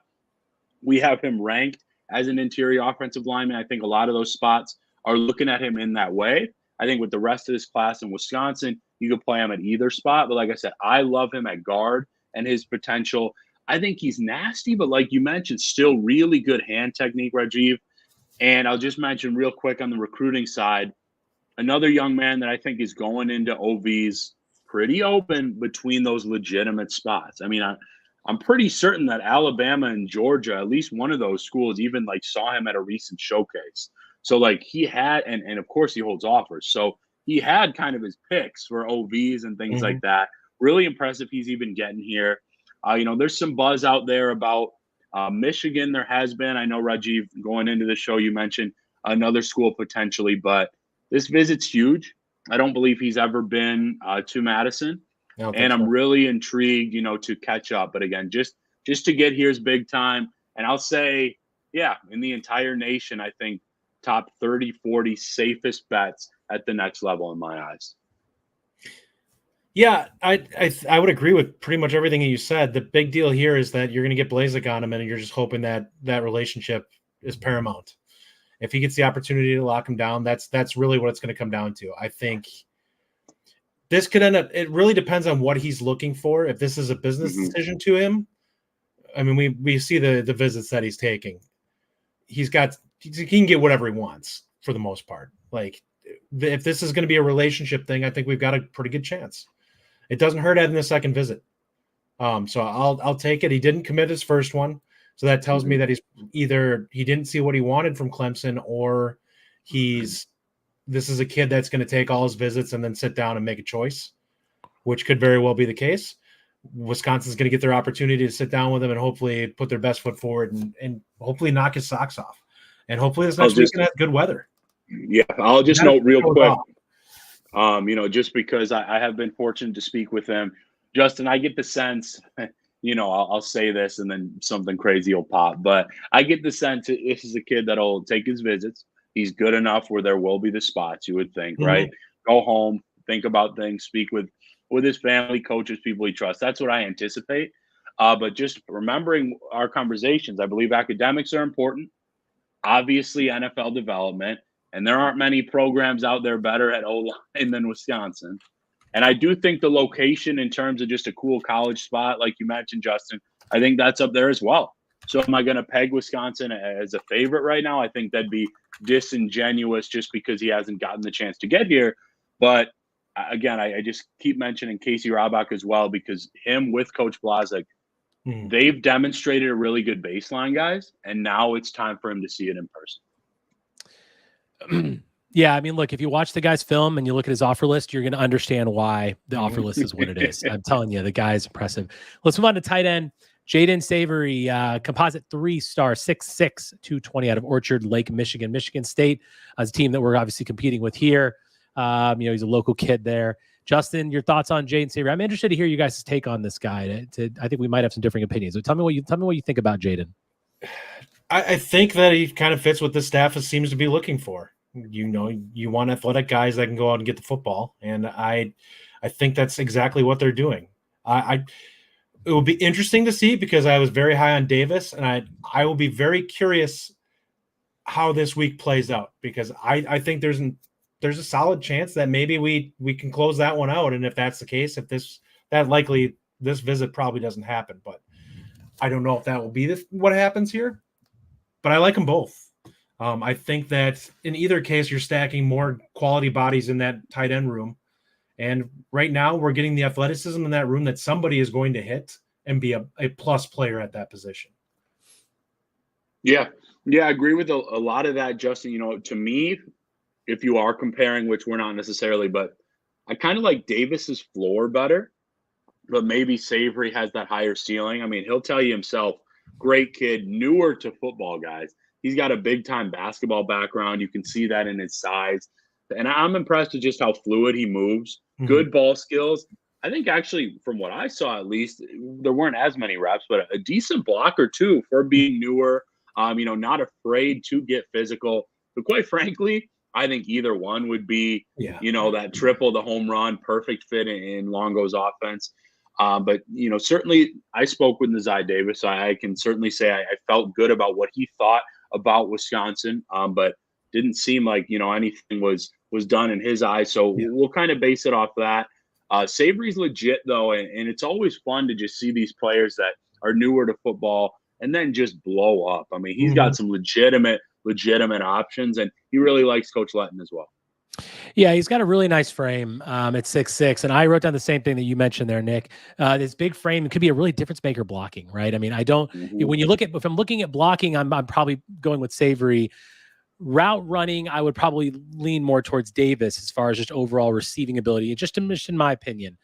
[SPEAKER 6] We have him ranked as an interior offensive lineman. I think a lot of those spots are looking at him in that way. I think with the rest of this class in Wisconsin, you could play him at either spot. But like I said, I love him at guard and his potential. I think he's nasty, but like you mentioned, still really good hand technique, Rajiv. And I'll just mention real quick on the recruiting side, another young man that I think is going into OVs pretty open between those legitimate spots. I mean, I'm pretty certain that Alabama and Georgia, at least one of those schools, even like saw him at a recent showcase. So like he had, and of course he holds offers. So he had kind of his picks for OVs and things like that. Really impressive he's even getting here. There's some buzz out there about Michigan. There has been. I know, Rajiv, going into the show, you mentioned another school potentially, but this visit's huge. I don't believe he's ever been to Madison. And I'm really intrigued, to catch up. But again, just to get here is big time. And I'll say, yeah, in the entire nation, I think top 30, 40 safest bets at the next level in my eyes.
[SPEAKER 5] Yeah, I would agree with pretty much everything you said. The big deal here is that you're going to get Blazek on him, and you're just hoping that relationship is paramount. If he gets the opportunity to lock him down, that's really what it's going to come down to. I think this could end up. It really depends on what he's looking for. If this is a business decision to him, I mean, we see the visits that he's taking. He can get whatever he wants for the most part. Like, if this is going to be a relationship thing, I think we've got a pretty good chance. It doesn't hurt having the second visit. So I'll take it. He didn't commit his first one. So that tells me that he's either he didn't see what he wanted from Clemson, or this is a kid that's going to take all his visits and then sit down and make a choice, which could very well be the case. Wisconsin's going to get their opportunity to sit down with him and hopefully put their best foot forward and hopefully knock his socks off. And hopefully this next weekend has good weather.
[SPEAKER 6] Yeah, I'll just note real quick, just because I have been fortunate to speak with him. Justin, I get the sense, I'll say this and then something crazy will pop, but I get the sense this is a kid that'll take his visits. He's good enough where there will be the spots, you would think, right? Go home, think about things, speak with his family, coaches, people he trusts. That's what I anticipate. But just remembering our conversations, I believe academics are important. Obviously, NFL development, and there aren't many programs out there better at O-line than Wisconsin. And I do think the location in terms of just a cool college spot, like you mentioned, Justin, I think that's up there as well. So am I going to peg Wisconsin as a favorite right now? I think that'd be disingenuous just because he hasn't gotten the chance to get here. But again, I just keep mentioning Casey Robach as well, because him with Coach Blazek, they've demonstrated a really good baseline, guys. And now it's time for him to see it in person.
[SPEAKER 1] Yeah, I mean, look, if you watch the guy's film and you look at his offer list, you're going to understand why the offer list is what it is. I'm telling you, the guy is impressive. Let's move on to tight end. Jaden Savory, composite 3-star, 6'6", 220 out of Orchard Lake, Michigan. Michigan State is a team that we're obviously competing with here. He's a local kid there. Justin, your thoughts on Jaden Savory? I'm interested to hear you guys' take on this guy. I think we might have some differing opinions. So tell me what you think about Jaden.
[SPEAKER 5] I think that he kind of fits what this staff seems to be looking for. You want athletic guys that can go out and get the football, and I think that's exactly what they're doing. It will be interesting to see, because I was very high on Davis, and I will be very curious how this week plays out, because I think there's a solid chance that maybe we can close that one out. And if that's the case, this visit probably doesn't happen, but I don't know if that will be what happens here. But I like them both. I think that in either case, you're stacking more quality bodies in that tight end room. And right now we're getting the athleticism in that room that somebody is going to hit and be a plus player at that position.
[SPEAKER 6] Yeah, I agree with a lot of that, Justin. To me, if you are comparing, which we're not necessarily, but I kind of like Davis's floor better, but maybe Savory has that higher ceiling. I mean, he'll tell you himself, great kid, newer to football, guys. He's got a big-time basketball background. You can see that in his size. And I'm impressed with just how fluid he moves. Good ball skills. I think actually, from what I saw at least, there weren't as many reps, but a decent blocker too for being newer. Not afraid to get physical. But quite frankly, I think either one would be, that triple, the home run, perfect fit in Longo's offense. But certainly I spoke with Nazai Davis. So I can certainly say I felt good about what he thought about Wisconsin, but didn't seem like, anything was done in his eyes. So we'll kind of base it off that. Savory's legit, though, and it's always fun to just see these players that are newer to football and then just blow up. I mean, he's got some legitimate options, and he really likes Coach Letton as well.
[SPEAKER 1] Yeah, he's got a really nice frame at 6'6", and I wrote down the same thing that you mentioned there, Nick. This big frame could be a really difference maker blocking, right? I mean, when you look at, if I'm looking at blocking, I'm probably going with Savory. Route running, I would probably lean more towards Davis as far as just overall receiving ability, just in my opinion.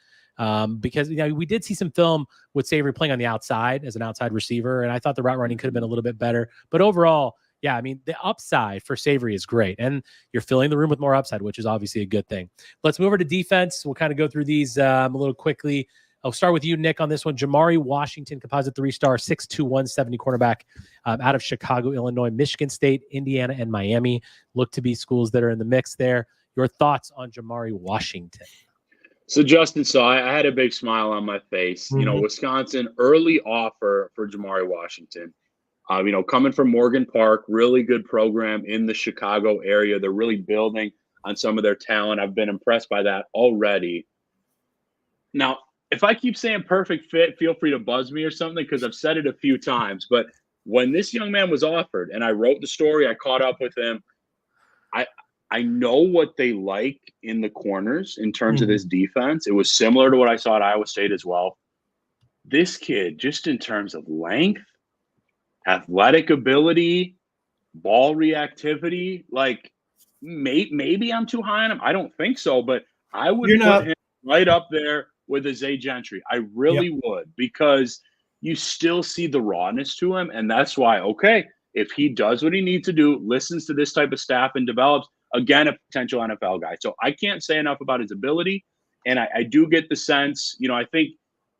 [SPEAKER 1] Because we did see some film with Savory playing on the outside as an outside receiver, and I thought the route running could have been a little bit better. But overall, yeah, I mean, the upside for Savory is great. And you're filling the room with more upside, which is obviously a good thing. Let's move over to defense. We'll kind of go through these a little quickly. I'll start with you, Nick, on this one. Jamari Washington, composite 3-star, 6'2", 170 cornerback out of Chicago, Illinois, Michigan State, Indiana, and Miami. Look to be schools that are in the mix there. Your thoughts on Jamari Washington?
[SPEAKER 6] So, Justin, I had a big smile on my face.
[SPEAKER 5] Mm-hmm.
[SPEAKER 6] You know, Wisconsin, early offer for Jamari Washington. You know, coming from Morgan Park, really good program in the Chicago area. They're really building on some of their talent. I've been impressed by that already. Now, if I keep saying perfect fit, feel free to buzz me or something, because I've said it a few times. But when this young man was offered and I wrote the story, I caught up with him. I know what they like in the corners in terms of this defense. It was similar to what I saw at Iowa State as well. This kid, just in terms of length, athletic ability, ball reactivity, like maybe I'm too high on him. I don't think so, but I would put him right up there with a Zay Gentry. I really would, because you still see the rawness to him. And that's why, okay, if he does what he needs to do, listens to this type of staff and develops, again, a potential NFL guy. So I can't say enough about his ability. And I do get the sense, you know, I think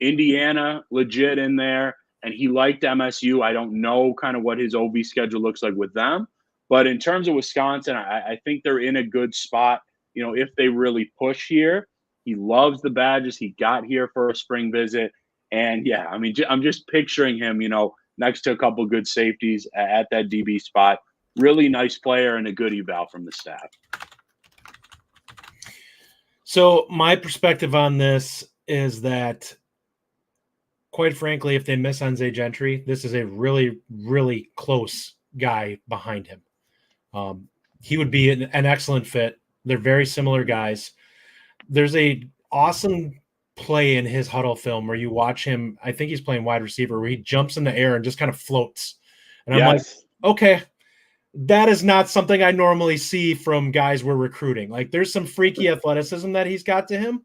[SPEAKER 6] Indiana legit in there, and he liked MSU. I don't know kind of what his OB schedule looks like with them. But in terms of Wisconsin, I think they're in a good spot, you know, if they really push here. He loves the Badgers. He got here for a spring visit. And, yeah, I mean, I'm just picturing him, you know, next to a couple of good safeties at that DB spot. Really nice player and a good eval from the staff.
[SPEAKER 5] So my perspective on this is that, quite frankly, if they miss on Zay Gentry, this is a really, really close guy behind him. He would be an excellent fit. They're very similar guys. There's a awesome play in his huddle film where you watch him. I think he's playing wide receiver, where he jumps in the air and just kind of floats. And I'm like, okay, that is not something I normally see from guys we're recruiting. Like, there's some freaky athleticism that he's got to him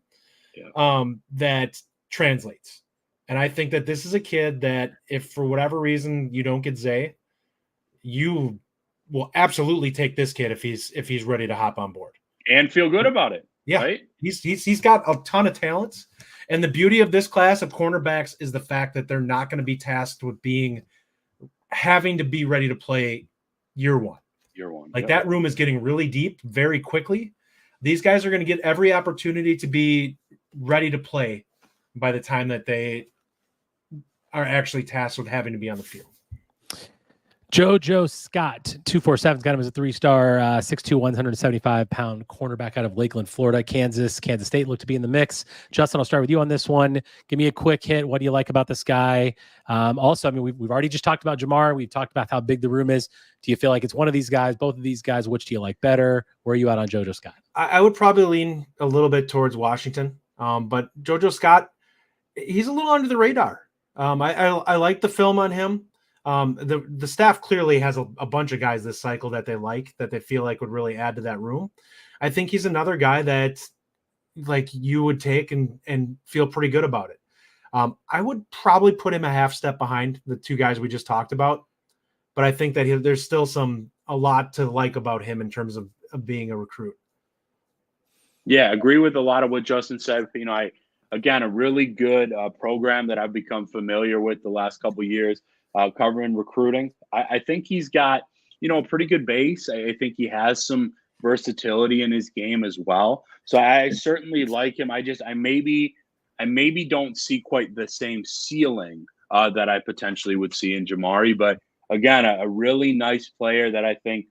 [SPEAKER 5] that translates. And I think that this is a kid that, if for whatever reason you don't get Zay, you will absolutely take this kid if he's ready to hop on board
[SPEAKER 6] and feel good about it.
[SPEAKER 5] Yeah,
[SPEAKER 6] right?
[SPEAKER 5] He's got a ton of talents. And the beauty of this class of cornerbacks is the fact that they're not going to be tasked with having to be ready to play year one. Like, that room is getting really deep very quickly. These guys are going to get every opportunity to be ready to play by the time that they are actually tasked with having to be on the field.
[SPEAKER 1] JoJo Scott, 247, got him as a 3-star, 6'2", 175-pound cornerback out of Lakeland, Florida. Kansas State look to be in the mix. Justin, I'll start with you on this one. Give me a quick hit. What do you like about this guy? Also, I mean, we've already just talked about Jamar. We've talked about how big the room is. Do you feel like it's one of these guys, both of these guys? Which do you like better? Where are you at on JoJo Scott?
[SPEAKER 5] I would probably lean a little bit towards Washington. But JoJo Scott, he's a little under the radar. I like the film on him. The staff clearly has a bunch of guys this cycle that they feel like would really add to that room. I think he's another guy that, like, you would take and feel pretty good about it. I would probably put him a half step behind the two guys we just talked about, but I think that there's still a lot to like about him in terms of being a recruit.
[SPEAKER 6] Yeah, agree with a lot of what Justin said. You know, a really good program that I've become familiar with the last couple of years. Covering recruiting. I think he's got, you know, a pretty good base. I think he has some versatility in his game as well. So I certainly like him. I maybe don't see quite the same ceiling that I potentially would see in Jamari. But again, a really nice player that I think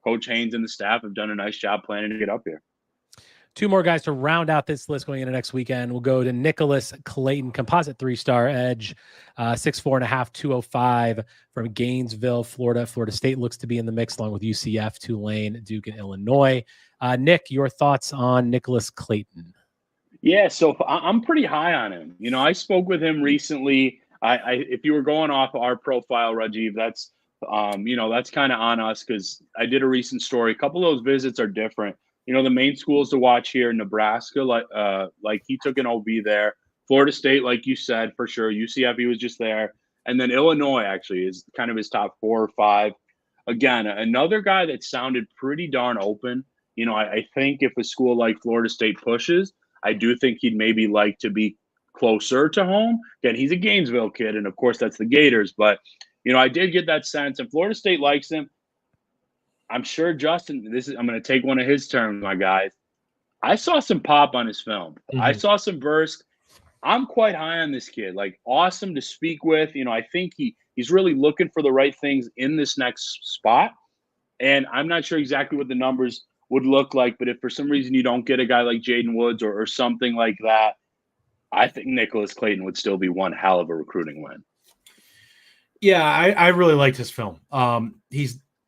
[SPEAKER 6] Coach Haynes and the staff have done a nice job planning to get up here.
[SPEAKER 1] Two more guys to round out this list going into next weekend. We'll go to Nicholas Clayton, composite 3-star edge, 6'4.5", 205 from Gainesville, Florida. Florida State looks to be in the mix along with UCF, Tulane, Duke, and Illinois. Nick, your thoughts on Nicholas Clayton?
[SPEAKER 6] Yeah, so I'm pretty high on him. You know, I spoke with him recently. If you were going off our profile, Rajiv, that's that's kind of on us, because I did a recent story. A couple of those visits are different. You know, the main schools to watch here, Nebraska, like he took an OB there. Florida State, like you said, for sure. UCF, he was just there. And then Illinois, actually, is kind of his top 4 or 5. again, another guy that sounded pretty darn open. I think if a school like Florida State pushes, I do think he'd maybe like to be closer to home. Again, he's a Gainesville kid, and of course that's the Gators. But, I did get that sense, and Florida State likes him. I'm sure Justin, I'm going to take one of his terms, my guys. I saw some pop on his film.
[SPEAKER 1] Mm-hmm.
[SPEAKER 6] I saw some burst. I'm quite high on this kid. Like, awesome to speak with. I think he's really looking for the right things in this next spot. And I'm not sure exactly what the numbers would look like, but if for some reason you don't get a guy like Jaden Woods or something like that, I think Nicholas Clayton would still be one hell of a recruiting win.
[SPEAKER 5] Yeah, I really liked his film.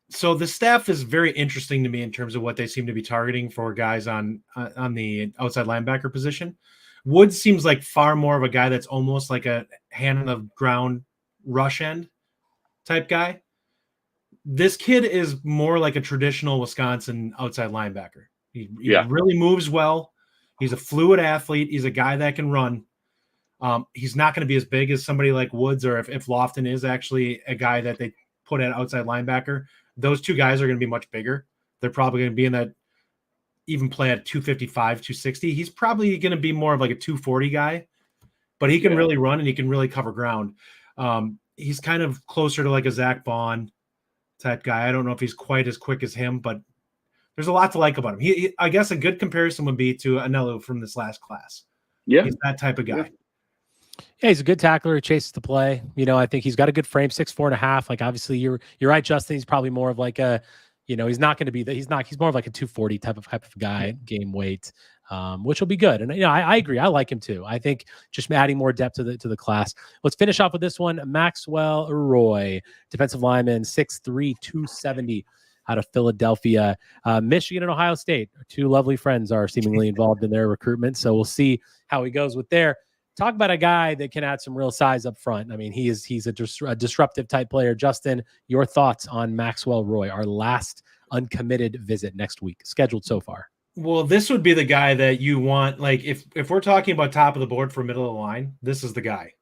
[SPEAKER 5] So the staff is very interesting to me in terms of what they seem to be targeting for guys on the outside linebacker position. Woods seems like far more of a guy that's almost like a hand on the ground rush end type guy. This kid is more like a traditional Wisconsin outside linebacker. He really moves well. He's a fluid athlete. He's a guy that can run. He's not going to be as big as somebody like Woods, or if Lofton is actually a guy that they put at outside linebacker. Those two guys are going to be much bigger. They're probably going to be in that even play at 255, 260. He's probably going to be more of like a 240 guy, but he can really run and he can really cover ground. He's kind of closer to like a Zach Bond type guy. I don't know if he's quite as quick as him, but there's a lot to like about him. I guess a good comparison would be to Anello from this last class. Yeah. He's that type of guy.
[SPEAKER 1] Yeah, he's a good tackler. He chases the play. I think he's got a good frame, 6'4.5". Like, obviously you're right, Justin. He's probably more of like a, he's not going to be that. He's more of like a 240 type of guy, game weight, which will be good. And I agree. I like him too. I think just adding more depth to the class. Let's finish off with this one. Maxwell Roy, defensive lineman, 6'3", 270, out of Philadelphia. Michigan and Ohio State, two lovely friends, are seemingly involved in their recruitment. So we'll see how he goes with there. Talk about a guy that can add some real size up front. I mean, he's a disruptive type player. Justin, your thoughts on Maxwell Roy, our last uncommitted visit next week, scheduled so far?
[SPEAKER 5] Well, this would be the guy that you want. Like, if we're talking about top of the board for middle of the line, this is the guy.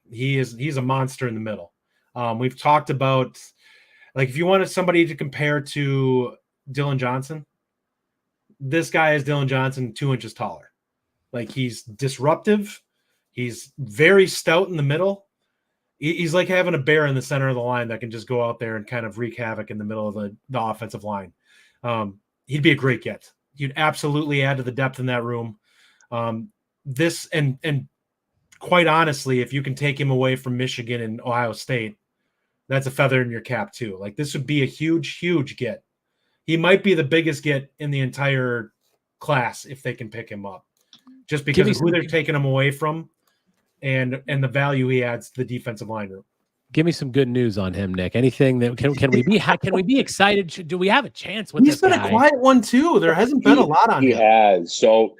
[SPEAKER 5] He's a monster in the middle. We've talked about, like, if you wanted somebody to compare to Dylan Johnson, this guy is Dylan Johnson 2 inches taller. Like, he's disruptive. He's very stout in the middle. He's like having a bear in the center of the line that can just go out there and kind of wreak havoc in the middle of the offensive line. He'd be a great get. You'd absolutely add to the depth in that room. This and quite honestly, if you can take him away from Michigan and Ohio State, that's a feather in your cap too. Like, this would be a huge, huge get. He might be the biggest get in the entire class if they can pick him up, just because of who they're taking him away from. And the value he adds to the defensive line room.
[SPEAKER 1] Give me some good news on him, Nick. Anything that can we be excited? Do we have a chance with
[SPEAKER 5] He's
[SPEAKER 1] this guy?
[SPEAKER 5] He's been a quiet one too. There hasn't been a lot on him.
[SPEAKER 6] He has. So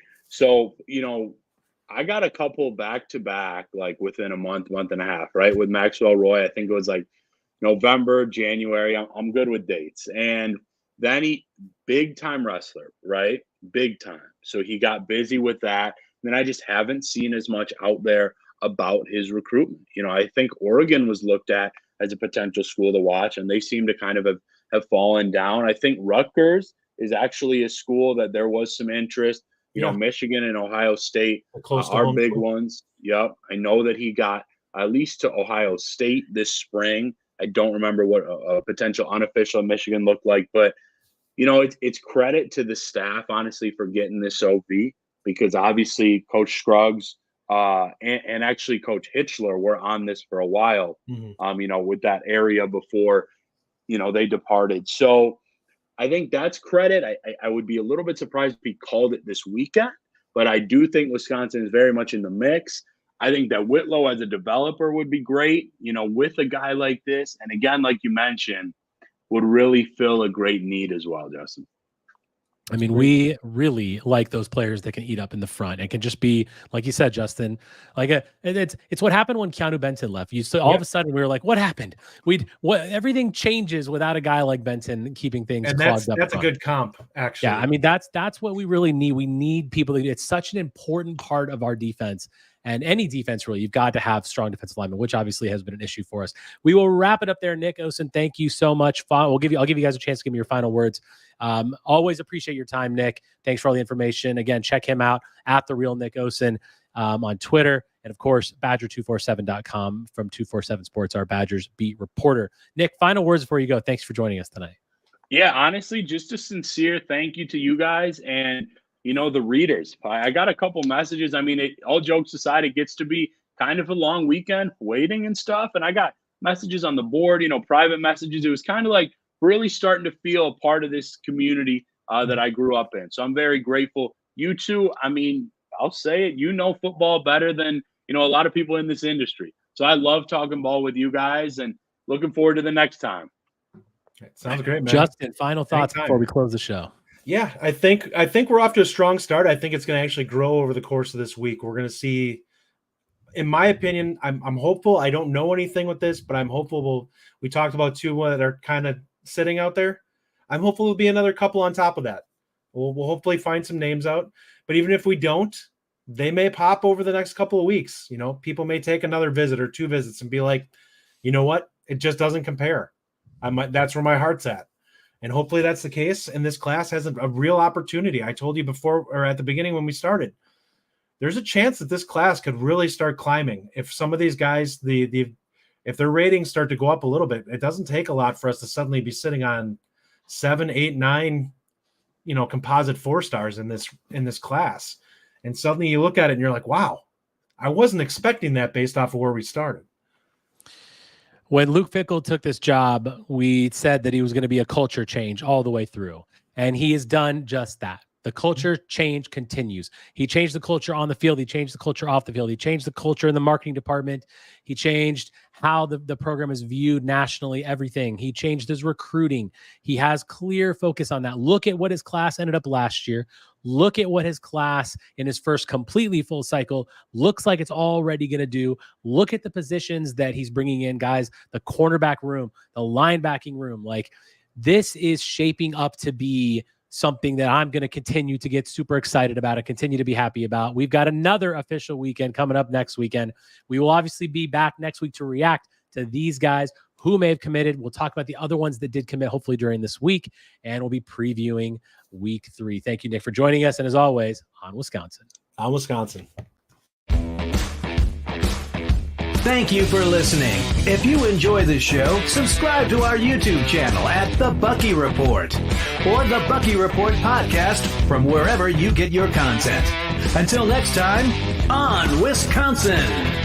[SPEAKER 6] I got a couple back to back, like within a month and a half, right? With Maxwell Roy, I think it was like November, January. I'm good with dates. And then he big time wrestler, right? Big time. So he got busy with that. And then I just haven't seen as much out there about his recruitment. I think Oregon was looked at as a potential school to watch, and they seem to kind of have fallen down. I think Rutgers is actually a school that there was some interest. Michigan and Ohio State are big ones. Yep. I know that he got at least to Ohio State this spring. I don't remember what a potential unofficial Michigan looked like, but it's credit to the staff, honestly, for getting this OV, because obviously Coach Scruggs and actually Coach Hitchler were on this for a while, with that area before, they departed. So I think that's credit. I would be a little bit surprised if he called it this weekend, but I do think Wisconsin is very much in the mix. I think that Whitlow as a developer would be great, with a guy like this. And again, like you mentioned, would really fill a great need as well, Justin.
[SPEAKER 1] I mean, we really like those players that can eat up in the front and can just be, like you said, Justin, it's what happened when Keanu Benton left. All of a sudden we were like, what happened? Everything changes without a guy like Benton keeping things clogged up.
[SPEAKER 5] That's a good comp, actually.
[SPEAKER 1] Yeah, I mean, that's what we really need. We need people it's such an important part of our defense. and any defense really, you've got to have strong defensive linemen, which obviously has been an issue for us. We will wrap it up there. Nick Osen, thank you so much. I'll give you guys a chance to give me your final words. Always appreciate your time, Nick. Thanks for all the information. Again, check him out at The Real Nick Osen on Twitter. And of course, Badger247.com from 247 Sports, our Badgers beat reporter. Nick, final words before you go. Thanks for joining us tonight.
[SPEAKER 6] Yeah, honestly, just a sincere thank you to you guys and, the readers. I got a couple messages. I mean, all jokes aside, it gets to be kind of a long weekend waiting and stuff. And I got messages on the board, private messages. It was kind of like really starting to feel a part of this community that I grew up in. So I'm very grateful. You two, I mean, I'll say it, football better than, a lot of people in this industry. So I love talking ball with you guys and looking forward to the next time.
[SPEAKER 5] Sounds great, man.
[SPEAKER 1] Justin, final thoughts before we close the show.
[SPEAKER 5] Yeah, I think we're off to a strong start. I think it's going to actually grow over the course of this week. We're going to see, in my opinion, I'm hopeful. I don't know anything with this, but I'm hopeful. We talked about two that are kind of sitting out there. I'm hopeful there'll be another couple on top of that. We'll hopefully find some names out. But even if we don't, they may pop over the next couple of weeks. People may take another visit or two visits and be like, you know what? It just doesn't compare. That's where my heart's at. And hopefully that's the case. And this class has a real opportunity. I told you before, or at the beginning when we started, there's a chance that this class could really start climbing. If some of these guys, if their ratings start to go up a little bit, it doesn't take a lot for us to suddenly be sitting on 7, 8, 9, composite 4-stars in this class. And suddenly you look at it and you're like, wow, I wasn't expecting that based off of where we started.
[SPEAKER 1] When Luke Fickell took this job, we said that he was going to be a culture change all the way through. And he has done just that. The culture change continues. He changed the culture on the field. He changed the culture off the field. He changed the culture in the marketing department. He changed how the program is viewed nationally, everything. He changed his recruiting. He has clear focus on that. Look at what his class ended up last year. Look at what his class in his first completely full cycle looks like it's already going to do. Look at the positions that he's bringing in, guys, the cornerback room, the linebacking room. Like, this is shaping up to be something that I'm going to continue to get super excited about and continue to be happy about. We've got another official weekend coming up next weekend. We will obviously be back next week to react to these guys who may have committed. We'll talk about the other ones that did commit, hopefully during this week, and we'll be previewing week 3. Thank you, Nick, for joining us. And as always, on Wisconsin.
[SPEAKER 5] On Wisconsin.
[SPEAKER 2] Thank you for listening. If you enjoy the show, subscribe to our YouTube channel at The Bucky Report or The Bucky Report Podcast from wherever you get your content. Until next time, on Wisconsin.